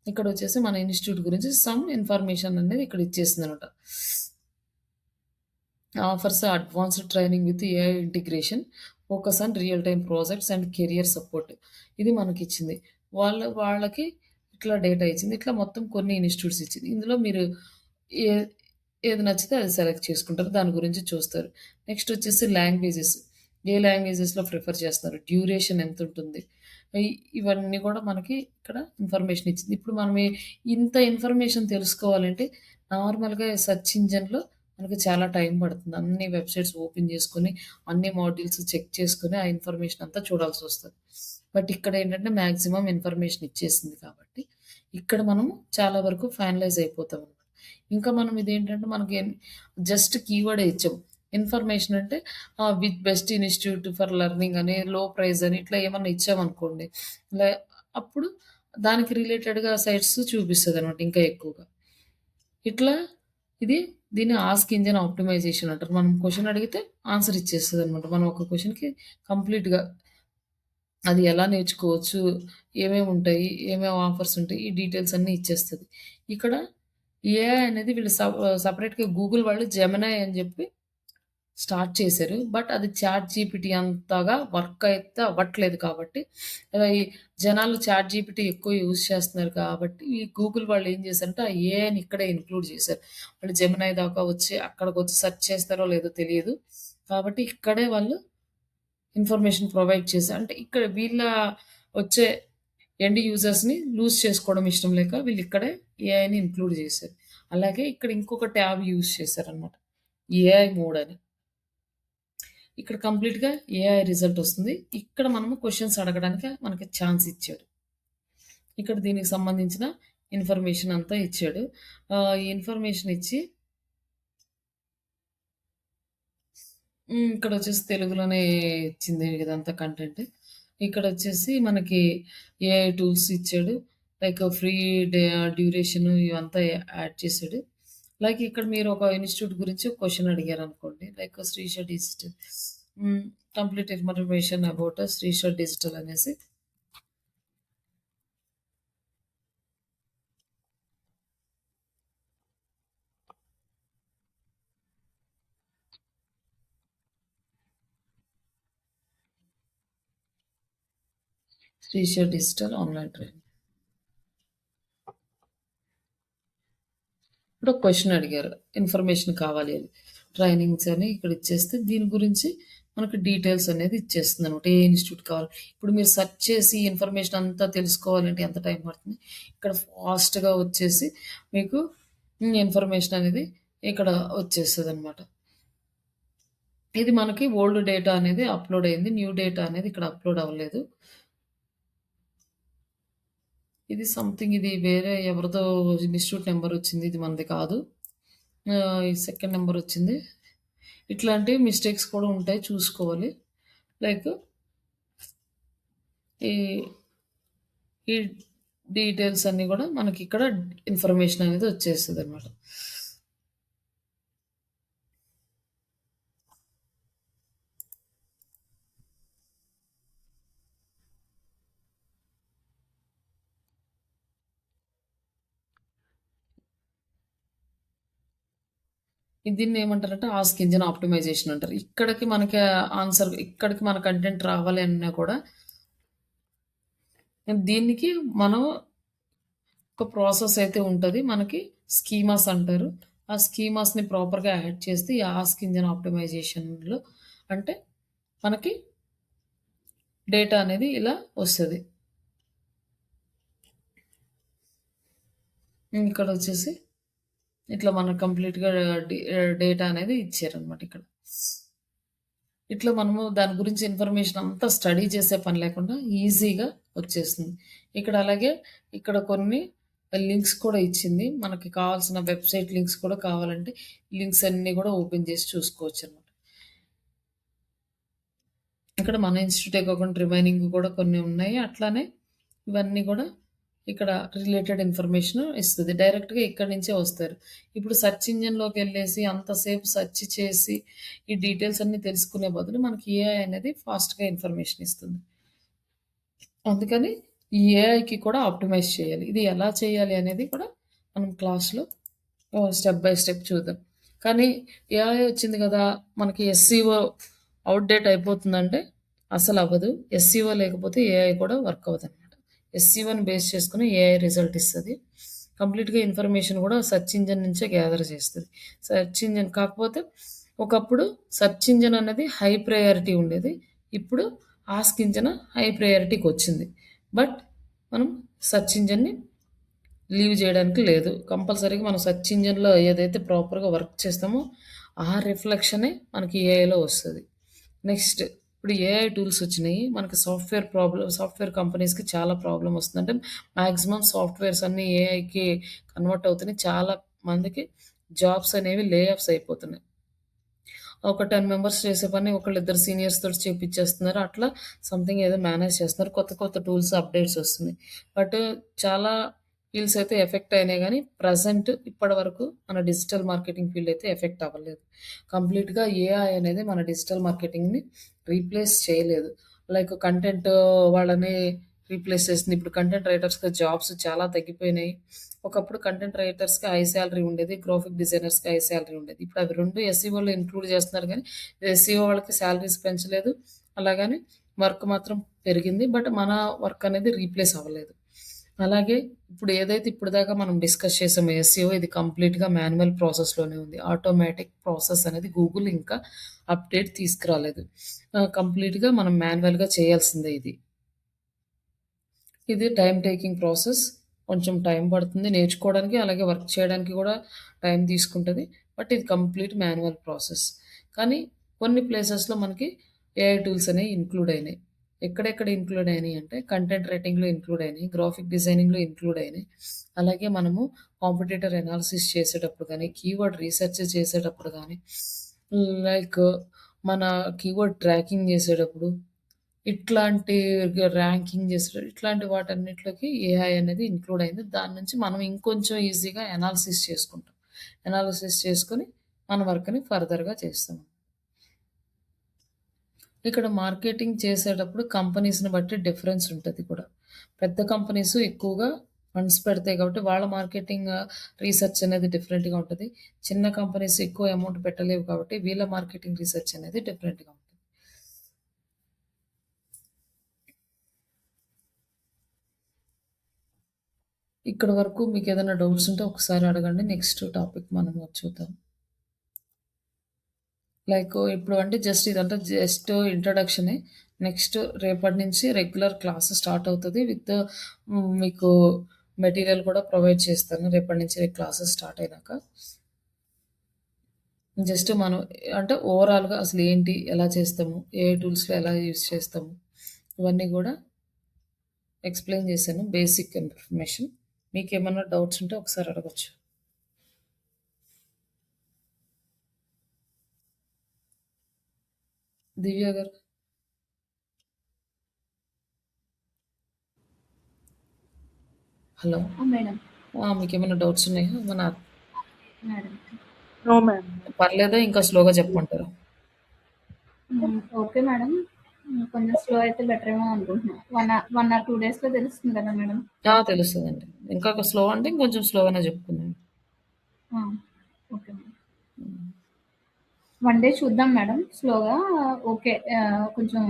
ఇక్కడొచ్చేసి మన ఇన్‌స్టిట్యూట్ గురించి సమ్ ఇన్ఫర్మేషన్ అనేది ఇక్కడ ఇచ్చేసిందనమాట. Offers advanced training with AI integration, focus on real time projects and career support. ఇది మనకిచ్చింది. వాళ్ళకి ఇట్లా డేటా ఇచ్చింది. ఇట్లా మొత్తం కొన్ని ఇన్‌స్టిట్యూట్స్ ఇచ్చింది. ఇందులో మీరు ఏ ఏది నచ్చితే అది సెలెక్ట్ చేసుకుంటారు. దాని గురించి చూస్తారు. నెక్స్ట్ వచ్చేసి లాంగ్వేజెస్. ఏ లాంగ్వేజెస్‌లో ప్రిఫర్ చేస్తున్నారు? డ్యూరేషన్ ఎంతుంటుంది? ఇ ఇవన్నీ కూడా మనకి ఇక్కడ ఇన్ఫర్మేషన్ ఇచ్చింది. ఇప్పుడు మనం ఇంత ఇన్ఫర్మేషన్ తెలుసుకోవాలంటే నార్మల్‌గా సెర్చ్ ఇంజిన్‌లో మనకి చాలా టైం పడుతుంది. అన్ని వెబ్‌సైట్స్ ఓపెన్ చేసుకొని, అన్ని మాడ్యూల్స్ చెక్ చేసుకొని, ఆ ఇన్ఫర్మేషన్ అంతా చూడాల్సొస్తది. బట్ ఇక్కడేంటంటే మాక్సిమం ఇన్ఫర్మేషన్ ఇచ్చేసింది కాబట్టి, ఇక్కడ మనము చాలా వరకు ఫైనలైజ్ అయిపోతామనమాట. ఇంకా మనం ఇదేంటంటే మనకి జస్ట్ కీవర్డే ఇచ్చాం. ఇన్ఫర్మేషన్ అంటే with best institute for learning అని, లో ప్రైస్ అని ఇట్లా ఏమన్నా ఇచ్చామనుకోండి. లే అప్పుడు దానికి రిలేటెడ్‌గా సైట్స్ చూపిస్తదనమాట ఇంకా ఎక్కువగా. ఇట్లా ఇది దీన్ని ఆస్క్ ఇంజిన్ ఆప్టిమైజేషన్ అంటారు. మనం క్వెషన్ అడిగితే ఆన్సర్ ఇచ్చేస్తదనమాట. మనం ఒక క్వెషన్‌కి కంప్లీట్‌గా అది ఎలా నేర్చుకోవచ్చు, ఏమేముంటాయి, ఏమేమి ఆఫర్స్ ఉంటాయి, ఈ డీటెయిల్స్ అన్నీ ఇచ్చేస్తది. ఇక్కడ ఏఐ అనేది వీళ్ళు సెపరేట్‌గా గూగుల్ వాళ్ళు జెమినై అని చెప్పి స్టార్ట్ చేశారు. బట్ అది చాట్ జీపీటీ అంతగా వర్క్ అయితే అవ్వట్లేదు కాబట్టి ఈ జనాలు చాట్ జీపీటీ ఎక్కువ యూజ్ చేస్తున్నారు కాబట్టి ఈ గూగుల్ వాళ్ళు ఏం చేశారంటే ఆ ఏఐని ఇక్కడే ఇంక్లూడ్ చేశారు. వాళ్ళు జెమినై దాకా వచ్చి అక్కడికొచ్చి సెర్చ్ చేస్తారో లేదో తెలియదు. కాబట్టి ఇక్కడే వాళ్ళు ఇన్ఫర్మేషన్ ప్రొవైడ్ చేసి అంటే ఇక్కడ వీళ్ళ వచ్చే ఎండ్ యూజర్స్‌ని లూజ్ చేసుకోవడం ఇష్టం లేక వీళ్ళిక్కడే ఏఐని ఇంక్లూడ్ చేశారు. అలాగే ఇక్కడ ఇంకొక ట్యాబ్ యూజ్ చేశారనమాట. ఏఐ మోడ్ అని. ఇక్కడ కంప్లీట్‌గా ఏఐ రిజల్ట్ వస్తుంది. ఇక్కడ మనము క్వెషన్స్ అడగడానికి మనకి ఛాన్స్ ఇచ్చాడు. ఇక్కడ దీనికి సంబంధించిన ఇన్ఫర్మేషన్ అంతా ఇచ్చాడు. ఈ ఇన్ఫర్మేషన్ ఇచ్చి ఇక్కడొచ్చేసి తెలుగులోనే ఇచ్చింది ఇదంతా కంటెంట్. ఇక్కడొచ్చేసి మనకి ఏఐ టూల్స్ ఇచ్చాడు. లైక్ ఫ్రీ డే డ్యూరేషన్ ఇవంతా యాడ్ చేసాడు. లైక్ ఇక్కడ మీరు ఒక ఇన్‌స్టిట్యూట్ గురించి క్వెషన్ అడిగారనుకోండి. లైక్ శ్రీష డిజిటల్ హ్మ్. Complete information about Srisha digital అనేసి శ్రీష డిజిటల్ ఆన్‌లైన్ ట్రైనింగ్. ఇప్పుడు ఒక క్వెషన్ అడిగారు. ఇన్ఫర్మేషన్ కావాలి అని. ట్రైనింగ్స్ అని ఇక్కడ ఇచ్చేస్తే దీని గురించి మనకు డీటెయిల్స్ అనేది ఇచ్చేస్తుందనమాట. ఏ ఇన్‌స్టిట్యూట్ కావాలి. ఇప్పుడు మీరు సెర్చ్ చేసి ఇన్ఫర్మేషన్ అంతా తెలుసుకోవాలంటే ఎంత టైం పడుతుంది. ఇక్కడ ఫాస్ట్‌గా వచ్చేసి మీకు ఇన్ఫర్మేషన్ అనేది ఇక్కడ వచ్చేస్తదనమాట. ఇది మనకి ఓల్డ్ డేటా అనేది అప్‌లోడ్ అయింది. న్యూ డేటా అనేది ఇక్కడ అప్‌లోడ్ అవ్వలేదు. ఇది సంథింగ్ ఇది వేరే ఎవరిదో ఇన్‌స్టిట్యూట్ నంబర్ వచ్చింది. ఇది మనది కాదు. ఈ సెకండ్ నంబర్ వచ్చింది. ఇట్లాంటి మిస్టేక్స్ కూడా ఉంటాయి చూసుకోవాలి. లైక్ ఈ ఈ డీటెయిల్స్ అన్నీ కూడా మనకి ఇక్కడ ఇన్ఫర్మేషన్ అనేది వచ్చేస్తదనమాట. దీన్ని ఏమంటారంటే ఆస్క్ ఇంజిన్ ఆప్టిమైజేషన్ అంటారు. ఇక్కడికి మనకి ఆన్సర్ ఇక్కడికి మన కంటెంట్ రావాలి అన్నా కూడా దీనికి మనం ఒక ప్రాసెస్ అయితే ఉంటది. మనకి స్కీమాస్ అంటారు. ఆ స్కీమాస్‌ని ప్రాపర్‌గా యాడ్ చేస్తే ఈ ఆస్క్ ఇంజిన్ ఆప్టిమైజేషన్‌లో అంటే మనకి డేటా అనేది ఇలా వస్తది. ఇక్కడ వచ్చేసి ఇట్లా మనకు కంప్లీట్‌గా డేటా అనేది ఇచ్చారనమాట ఇక్కడ. ఇట్లా మనము దాని గురించి ఇన్ఫర్మేషన్ అంతా స్టడీ చేసే పని లేకుండా ఈజీగా వచ్చేస్తుంది. ఇక్కడ అలాగే ఇక్కడ కొన్ని లింక్స్ కూడా ఇచ్చింది. మనకి కావాల్సిన వెబ్‌సైట్ లింక్స్ కూడా కావాలంటే లింక్స్ అన్నీ కూడా ఓపెన్ చేసి చూసుకోవచ్చనమాట. ఇక్కడ మన ఇన్‌స్టిట్యూటే కాకుండా రిమైనింగ్ కూడా కొన్ని ఉన్నాయి. అట్లానే ఇవన్నీ కూడా ఇక్కడ రిలేటెడ్ ఇన్ఫర్మేషన్ ఇస్తది. డైరెక్ట్‌గా ఇక్కడి నుంచే వస్తారు. ఇప్పుడు సెర్చ్ ఇంజిన్‌లోకెళ్ళేసి అంతసేపు సెర్చ్ చేసి ఈ డీటెయిల్స్ అన్నీ తెలుసుకునే బదులు మనకి ఏఐ అనేది ఫాస్ట్‌గా ఇన్ఫర్మేషన్ ఇస్తుంది. అందుకని ఈ ఏఐకి కూడా ఆప్టిమైజ్ చేయాలి. ఇది ఎలా చేయాలి అనేది కూడా మనం క్లాస్‌లో స్టెప్ బై స్టెప్ చూద్దాం. కానీ ఏఐ వచ్చింది కదా! మనకి ఎస్‌సీఓ ఔట్‌డేట్ అయిపోతుందంటే అసలవ్వదు. ఎస్‌సీఓ లేకపోతే ఏఐ కూడా వర్క్ అవ్వదనమాట. ఎస్‌సీఓని బేస్ చేసుకొని ఏఐ రిజల్ట్ ఇస్తది. కంప్లీట్‌గా ఇన్ఫర్మేషన్ కూడా సెర్చ్ ఇంజిన్ నుంచే గ్యాదర్ చేస్తది. సెర్చ్ ఇంజిన్ కాకపోతే ఒకప్పుడు సెర్చ్ ఇంజిన్ అనేది హై ప్రయారిటీ ఉండేది. ఇప్పుడు ఆస్క్ ఇంజిన్ హై ప్రయారిటీకొచ్చింది. బట్ మనం సెర్చ్ ఇంజిన్‌ని లీవ్ చేయడానికి లేదు. కంపల్సరీగా మనం సెర్చ్ ఇంజిన్‌లో ఏదైతే ప్రాపర్‌గా వర్క్ చేస్తామో ఆ రిఫ్లెక్షనే మనకి ఏఐలో వస్తది. నెక్స్ట్ ఇప్పుడు ఏఐ టూల్స్ వచ్చినాయి. మనకి సాఫ్ట్‌వేర్ కంపెనీస్‌కి చాలా ప్రాబ్లమ్ వస్తుంది. అంటే మాక్సిమం సాఫ్ట్‌వేర్స్ అన్నీ ఏఐకి కన్వర్ట్ అవుతున్నాయి. చాలా మందికి జాబ్స్ అనేవి లే ఆఫ్స్ అయిపోతున్నాయి. ఒక 10 మెంబర్స్ చేసే పని ఒకళ్ళిద్దరు సీనియర్స్ తోటి చేపిచ్చేస్తున్నారు. అట్లా సంథింగ్ ఏదో మేనేజ్ చేస్తున్నారు. కొత్త కొత్త టూల్స్ అప్‌డేట్స్ వస్తున్నాయి. బట్ చాలా ఫీల్డ్స్ అయితే ఎఫెక్ట్ అయినాయి గానీ, ప్రెజెంట్ ఇప్పటి వరకు మన డిజిటల్ మార్కెటింగ్ ఫీల్డ్ అయితే ఎఫెక్ట్ అవ్వలేదు. కంప్లీట్‌గా ఏఐ అనేది మన డిజిటల్ మార్కెటింగ్‌ని రీప్లేస్ చేయలేదు. లైక్ కంటెంట్ వాళ్ళని రీప్లేస్ చేసింది. ఇప్పుడు కంటెంట్ రైటర్స్‌గా జాబ్స్ చాలా తగ్గిపోయినాయి. ఒకప్పుడు కంటెంట్ రైటర్స్‌కి హై సాలరీ ఉండేది. గ్రాఫిక్ డిజైనర్స్‌కి హై సాలరీ ఉండేది. ఇప్పుడు అవి 2 ఎస్‌ఈఓలో ఇంక్లూడ్ చేస్తున్నారు గానీ, ఎస్‌ఈఓ వాళ్ళకి సాలరీస్ పెంచలేదు. అలాగని వర్క్ మాత్రం పెరిగింది. బట్ మన వర్క్ అనేది రీప్లేస్ అవ్వలేదు. అలాగే ఇప్పుడు ఏదైతే ఇప్పటిదాకా మనం డిస్కస్ చేసామో ఎస్‌ఈఓ ఇది కంప్లీట్‌గా మాన్యువల్ ప్రాసెస్‌లోనే ఉంది. ఆటోమేటిక్ ప్రాసెస్ అనేది గూగుల్ ఇంకా అప్‌డేట్ తీసుకురాలేదు. కంప్లీట్‌గా మనం మాన్యువల్‌గా చేయాల్సిందే ఇది. ఇది టైమ్ టేకింగ్ ప్రాసెస్. కొంచెం టైం పడుతుంది నేర్చుకోవడానికి, అలాగే వర్క్ చేయడానికి కూడా టైం తీసుకుంటది. బట్ ఇది కంప్లీట్ మాన్యువల్ ప్రాసెస్. కానీ కొన్ని ప్లేసెస్‌లో మనకి ఏఐ టూల్స్ అనేవి ఇంక్లూడ్ అయినాయి. ఎక్కడెక్కడ ఇంక్లూడ్ అయినాయి అంటే కంటెంట్ రైటింగ్‌లో ఇంక్లూడ్ అయినాయి, గ్రాఫిక్ డిజైనింగ్‌లో ఇంక్లూడ్ అయినాయి. అలాగే మనము కాంపిటీటర్ అనాలిసిస్ చేసేటప్పుడు గానీ, కీవర్డ్ రీసెర్చ్ చేసేటప్పుడు గానీ, లైక్ మన కీవర్డ్ ట్రాకింగ్ చేసేటప్పుడు ఇట్లాంటి ర్యాంకింగ్ చేసేటప్పుడు ఇట్లాంటి వాటన్నిటిలోకి ఏఐ అనేది ఇంక్లూడ్ అయింది. దాని నుంచి మనం ఇంకొంచెం ఈజీగా అనాలిసిస్ చేసుకుంటాం. అనాలిసిస్ చేసుకొని మన వర్క్‌ని ఫర్దర్‌గా చేస్తాం. ఇక్కడ మార్కెటింగ్ చేసేటప్పుడు కంపెనీస్‌ని బట్టి డిఫరెన్స్ ఉంటది కూడా. పెద్ద కంపెనీస్ ఎక్కువగా ఫండ్స్ పెడతాయి కాబట్టి వాళ్ళ మార్కెటింగ్ రీసెర్చ్ అనేది డిఫరెంట్‌గా ఉంటది. చిన్న కంపెనీస్ ఎక్కువ అమౌంట్ పెట్టలేవు కాబట్టి వీళ్ళ మార్కెటింగ్ రీసెర్చ్ అనేది డిఫరెంట్‌గా ఉంటది. ఇక్కడి వరకు మీకేదైనా డౌట్స్ ఉంటే ఒకసారి అడగండి. నెక్స్ట్ టాపిక్ మనం చూద్దాం. లైక్ ఇప్పుడు అంటే ఇదంతా జస్ట్ ఇంట్రడక్షనే. నెక్స్ట్ రేపటి నుంచి రెగ్యులర్ క్లాస్ స్టార్ట్ అవుతది. విత్ మీకు మెటీరియల్ కూడా ప్రొవైడ్ చేస్తాను రేపటి నుంచి క్లాసెస్ స్టార్ట్ అయినాక. జస్ట్ మనం అంటే ఓవరాల్‌గా అసలు ఏంటి? ఎలా చేస్తాము? ఏ టూల్స్‌లో ఎలా యూజ్ చేస్తాము? ఇవన్నీ గూడా ఎక్స్‌ప్లెయిన్ చేశాను. Basic information. మీకేమన్నా డౌట్స్ ఉంటే ఒకసారి అడగొచ్చు. దివ్య గారు. హలో. మేడం. మీకేమన్నా డౌట్స్ ఉన్నాయా? మేడం. No ma'am. పర్లేదా? ఇంకా స్లోగా చెప్పమంటారా? Okay madam. కొంచెం స్లో అయితే బెటర్ ఏమో అనుకుంటున్నా. 1 ఆర్ 2 డేస్‌లో తెలుస్తుంది కదా మేడం? తెలుస్తదండి. ఇంకా స్లో అంటే ఇంకొంచెం స్లోగానే చెప్పుకుందాం. Okay madam. 1 డే చూద్దాం మేడం స్లోగా. ఓకే. కొంచెం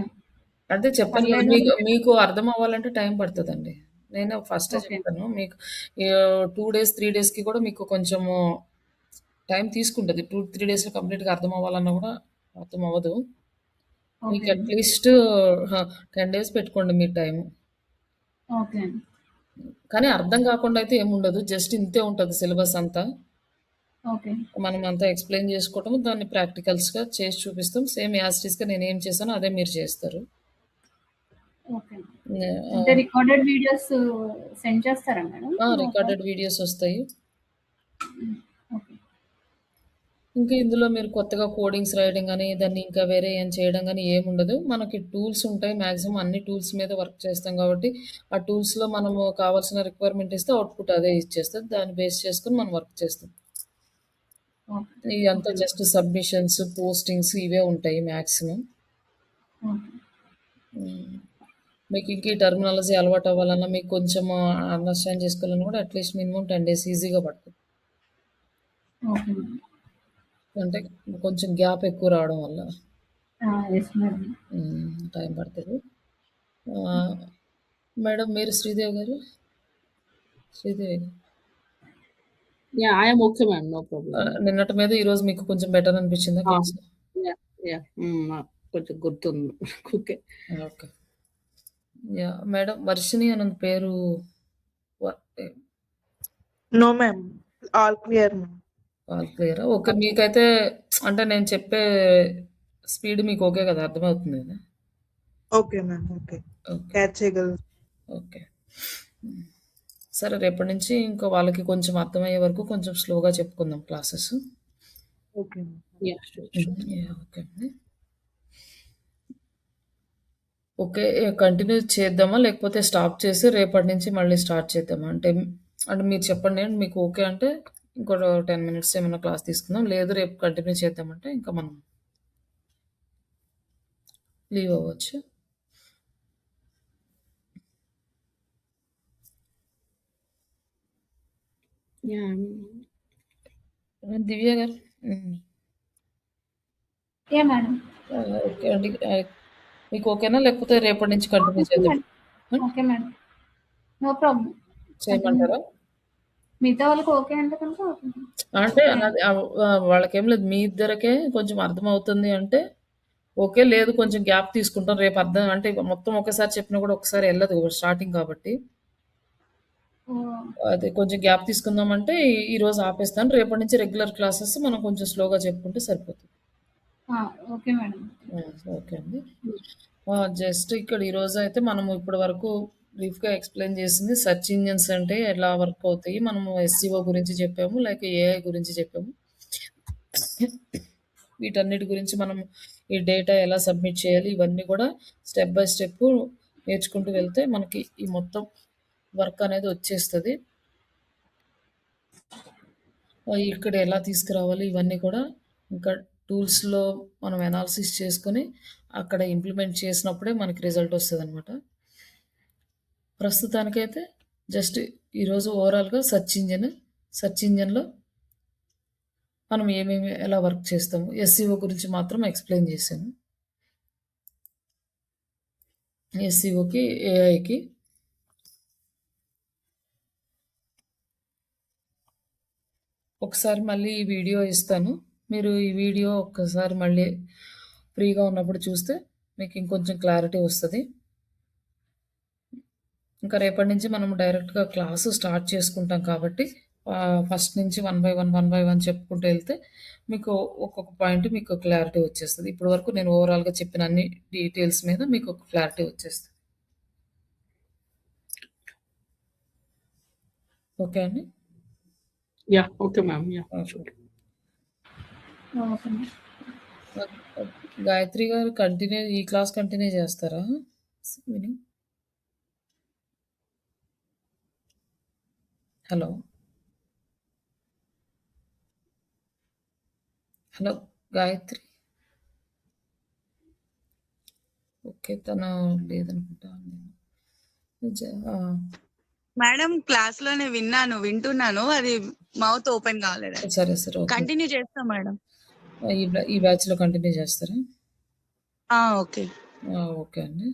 అదే చెప్పాను కదా! పర్లేదు అంటే మీకు అర్థం అవ్వాలంటే టైం పడతదండి. నేను ఫస్టే ఓకే. చెప్పాను. మీకు 2 డేస్, 3 డేస్‌కి కూడా మీకు కొంచెము టైం తీసుకుంటది. 2, 3 డేస్‌లో కంప్లీట్‌గా అర్థం అవ్వాలన్నా కూడా అర్థం అవ్వదు. మీకు ఓకే. అట్‌లీస్ట్ 10 డేస్ పెట్టుకోండి మీరు టైము. ఓకే. కానీ అర్థం కాకుండా అయితే ఏముండదు. జస్ట్ ఇంతే ఉంటది సిలబస్ అంతా. ఓకే. మనం అంతా ఎక్స్‌ప్లెయిన్ చేసుకోవటం, దాన్ని ప్రాక్టికల్స్‌గా చేసి చూపిస్తాం. సేమ్ యాజ్ ఇట్ ఈస్‌గా నేనేం చేశానో అదే మీరు చేస్తారు. ఓకే. అంటే రికార్డెడ్ వీడియోస్ సెండ్ చేస్తారా మేడం? రికార్డెడ్ వీడియోస్ వస్తాయి. ఓకే. ఇంకా ఇందులో మీరు కొత్తగా కోడింగ్స్ రాయడం గానీ, దాన్ని ఇంకా వేరే ఏం చేయడం గానీ ఏముండదు. మనకి టూల్స్ ఉంటాయి. మాక్సిమం అన్ని టూల్స్ మీద వర్క్ చేస్తాం కాబట్టి, ఆ టూల్స్‌లో మనము కావాల్సిన రిక్వైర్మెంట్ ఇస్తే అవుట్‌పుట్ అదే ఇచ్చేస్తది. దాన్ని బేస్ చేసుకొని మనం వర్క్ చేస్తాం. ఓకే. ఇదంతా ఓకే. జస్ట్ సబ్మిషన్స్, పోస్టింగ్స్ ఇవే ఉంటాయి మాక్సిమం. ఓకే. మీకు ఇంక ఈ టర్మినాలజీ అలవాటు అవ్వాలన్నా, మీకు కొంచెం అండర్‌స్టాండ్ చేసుకోవాలన్నా కూడా అట్‌లీస్ట్ మినిమమ్ 10 డేస్ ఈజీగా పడుతుంది. Okay madam. అంటే కొంచెం గ్యాప్ ఎక్కువ రావడం వల్ల. Yes madam. టైం పడతది. మేడం మీరు శ్రీదేవి గారు? Sridevi. Yeah, I am okay, ma'am. No problem. నిన్నటి మీద ఈరోజు మీకు కొంచెం బెటర్ అనిపించిందా క్లాస్? Yeah. కొంచెం గుర్తుంది. ఓకే. ఓకే. మేడం వర్షిణి అన్న పేరు no ma'am. All clear ma'am. All క్లియరా? ఓకే. మీకైతే అంటే నేను చెప్పే స్పీడ్ మీకు ఓకే కదా! అర్థమవుతుంది కదా? Okay ma'am. Okay. Okay. Catch చేయగలను. ఓకే. సరే రేపటి నుంచి ఇంకా వాళ్ళకి కొంచెం అర్థమయ్యే వరకు కొంచెం స్లోగా చెప్పుకుందాం classes. Okay ma'am. Yeah, sure. Okay అండి. ఓకే. కంటిన్యూ చేద్దామా? లేకపోతే స్టాప్ చేసి రేపటి నుంచి మళ్ళీ స్టార్ట్ చేద్దామా? అంటే మీరు చెప్పండి. మీకు ఓకే అంటే ఇంకో 10 మినిట్స్ ఏమన్నా క్లాస్ తీసుకుందాం. లేదు రేపు కంటిన్యూ చేద్దామంటే ఇంకా మనం లీవ్ అవ్వచ్చు. Yeah. దివ్య గారు. మేడం. ఓకే అండి. మీకు ఓకేనా? లేకపోతే రేపటి నుంచి కంటిన్యూ ఓకే చేద్దాం? Madam. Okay madam. No problem. చేయమంటారా? మిగతా వాళ్ళకి ఓకే అంటే కనుక ఓకే. అంటే వాళ్ళకేం లేదు. మీ ఇద్దరికే కొంచెం అర్థమవుతుంది అంటే ఓకే. లేదు కొంచెం గ్యాప్ తీసుకుంటాం. రేపు అర్థం అంటే మొత్తం ఒకేసారి చెప్పినా కూడా ఒకసారి ఎళ్ళదు స్టార్టింగ్ కాబట్టి. అదే కొంచెం గ్యాప్ తీసుకుందామంటే ఈరోజు ఆపేస్తాను. రేపటి నుంచి రెగ్యులర్ క్లాసెస్ మనం కొంచెం స్లోగా చెప్పుకుంటే సరిపోతుంది. Okay madam. ఓకే అండి. జస్ట్ ఇక్కడ ఈరోజు అయితే మనము ఇప్పటి వరకు బ్రీఫ్‌గా ఎక్స్‌ప్లెయిన్ చేసింది సెర్చ్ ఇంజిన్స్ అంటే ఎలా వర్క్ అవుతాయి. మనము ఎస్‌సిఓ గురించి చెప్పాము. లైక్ ఏఐ గురించి చెప్పాము. వీటన్నిటి గురించి మనం ఈ డేటా ఎలా సబ్మిట్ చేయాలి ఇవన్నీ కూడా స్టెప్ బై స్టెప్ నేర్చుకుంటూ వెళ్తే మనకి ఈ మొత్తం వర్క్ అనేది వచ్చేస్తుంది. ఇక్కడ ఎలా తీసుకురావాలి ఇవన్నీ కూడా ఇంకా టూల్స్లో మనం అనాలిసిస్ చేసుకొని అక్కడ ఇంప్లిమెంట్ చేసినప్పుడే మనకి రిజల్ట్ వస్తుంది అనమాట. ప్రస్తుతానికైతే జస్ట్ ఈరోజు ఓవరాల్గా సెర్చ్ ఇంజన్లో మనం ఏమేమి ఎలా వర్క్ చేస్తాము ఎస్సీఓ గురించి మాత్రం ఎక్స్ప్లెయిన్ చేశాను. ఎస్సీఓకి ఏఐకి ఒకసారి మళ్ళీ ఈ వీడియో ఇస్తాను. మీరు ఈ వీడియో ఒక్కసారి మళ్ళీ ఫ్రీగా ఉన్నప్పుడు చూస్తే మీకు ఇంకొంచెం క్లారిటీ వస్తుంది. ఇంకా రేపటి నుంచి మనం డైరెక్ట్గా క్లాసు స్టార్ట్ చేసుకుంటాం కాబట్టి ఫస్ట్ నుంచి 1 by 1 చెప్పుకుంటూ వెళ్తే మీకు ఒక్కొక్క పాయింట్ మీకు క్లారిటీ వచ్చేస్తుంది. ఇప్పటి వరకు నేను ఓవరాల్గా చెప్పిన అన్ని డీటెయిల్స్ మీద మీకు ఒక క్లారిటీ వచ్చేస్తుంది. ఓకే అండి. Yeah, okay, ma'am. Yeah, sure. Okay ma'am. Gayatri గారు ఈ క్లాస్ కంటిన్యూ చేస్తారా? హలో గాయత్రి. ఓకే, తను లేదనుకుంటా. మేడం క్లాస్ లోనే వింటున్నాను, అది మౌత్ ఓపెన్ కాలేదు. సరే ఓకే. కంటిన్యూ చేస్తాం మేడం. ఈ బ్యాచ్ లో కంటిన్యూ చేస్తారా? ఓకే ఓకే అండి.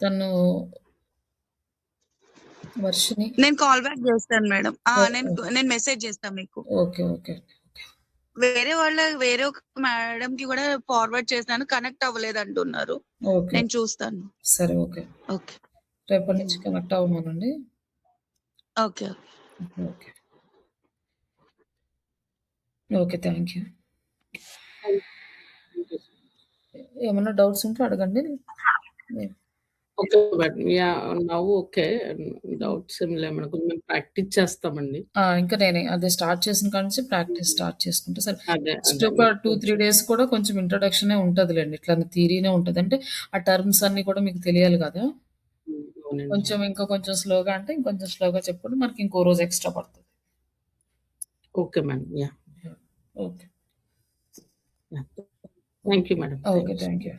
తను వర్షిని నేను కాల్ బ్యాక్ చేస్తాను మేడం. నేను మెసేజ్ చేస్తాను మీకు. Okay okay. వేరే ఒక మేడం కి కూడా ఫార్వర్డ్ చేస్తాను, కనెక్ట్ అవ్వలేదు అంటున్నారు. ఓకే, నేను చూస్తాను. సరే ఓకే. ఓకే రేపటి నుంచి కనెక్ట్ అవ్వమనండి. Okay okay okay, thank you. ఏమన్నా డౌట్స్ ఉంటే అడగండి. Okay but now okay, doubts ఏం లేవు మనకు. మేము ప్రాక్టీస్ చేస్తామండి. ఇంకా నేను అదే స్టార్ట్ చేసిన కాడ నుంచి ప్రాక్టీస్ స్టార్ట్ చేసుకుంటే సరే. అదే నెక్స్ట్ ఒక 2-3 డేస్ కూడా కొంచెం ఇంట్రడక్షనే ఉంటుందిలేండి. ఇట్లా థియరీనే ఉంటుంది. అంటే ఆ టర్మ్స్ అన్ని కూడా మీకు తెలియాలి కదా. కొంచెం ఇంకా కొంచెం స్లోగా అంటే ఇంకొంచెం స్లోగా చెప్పుకుంటే మనకి ఇంకో రోజు ఎక్స్ట్రా పడుతుంది. Okay ma'am. Yeah okay, thank you madam. Okay, thank you.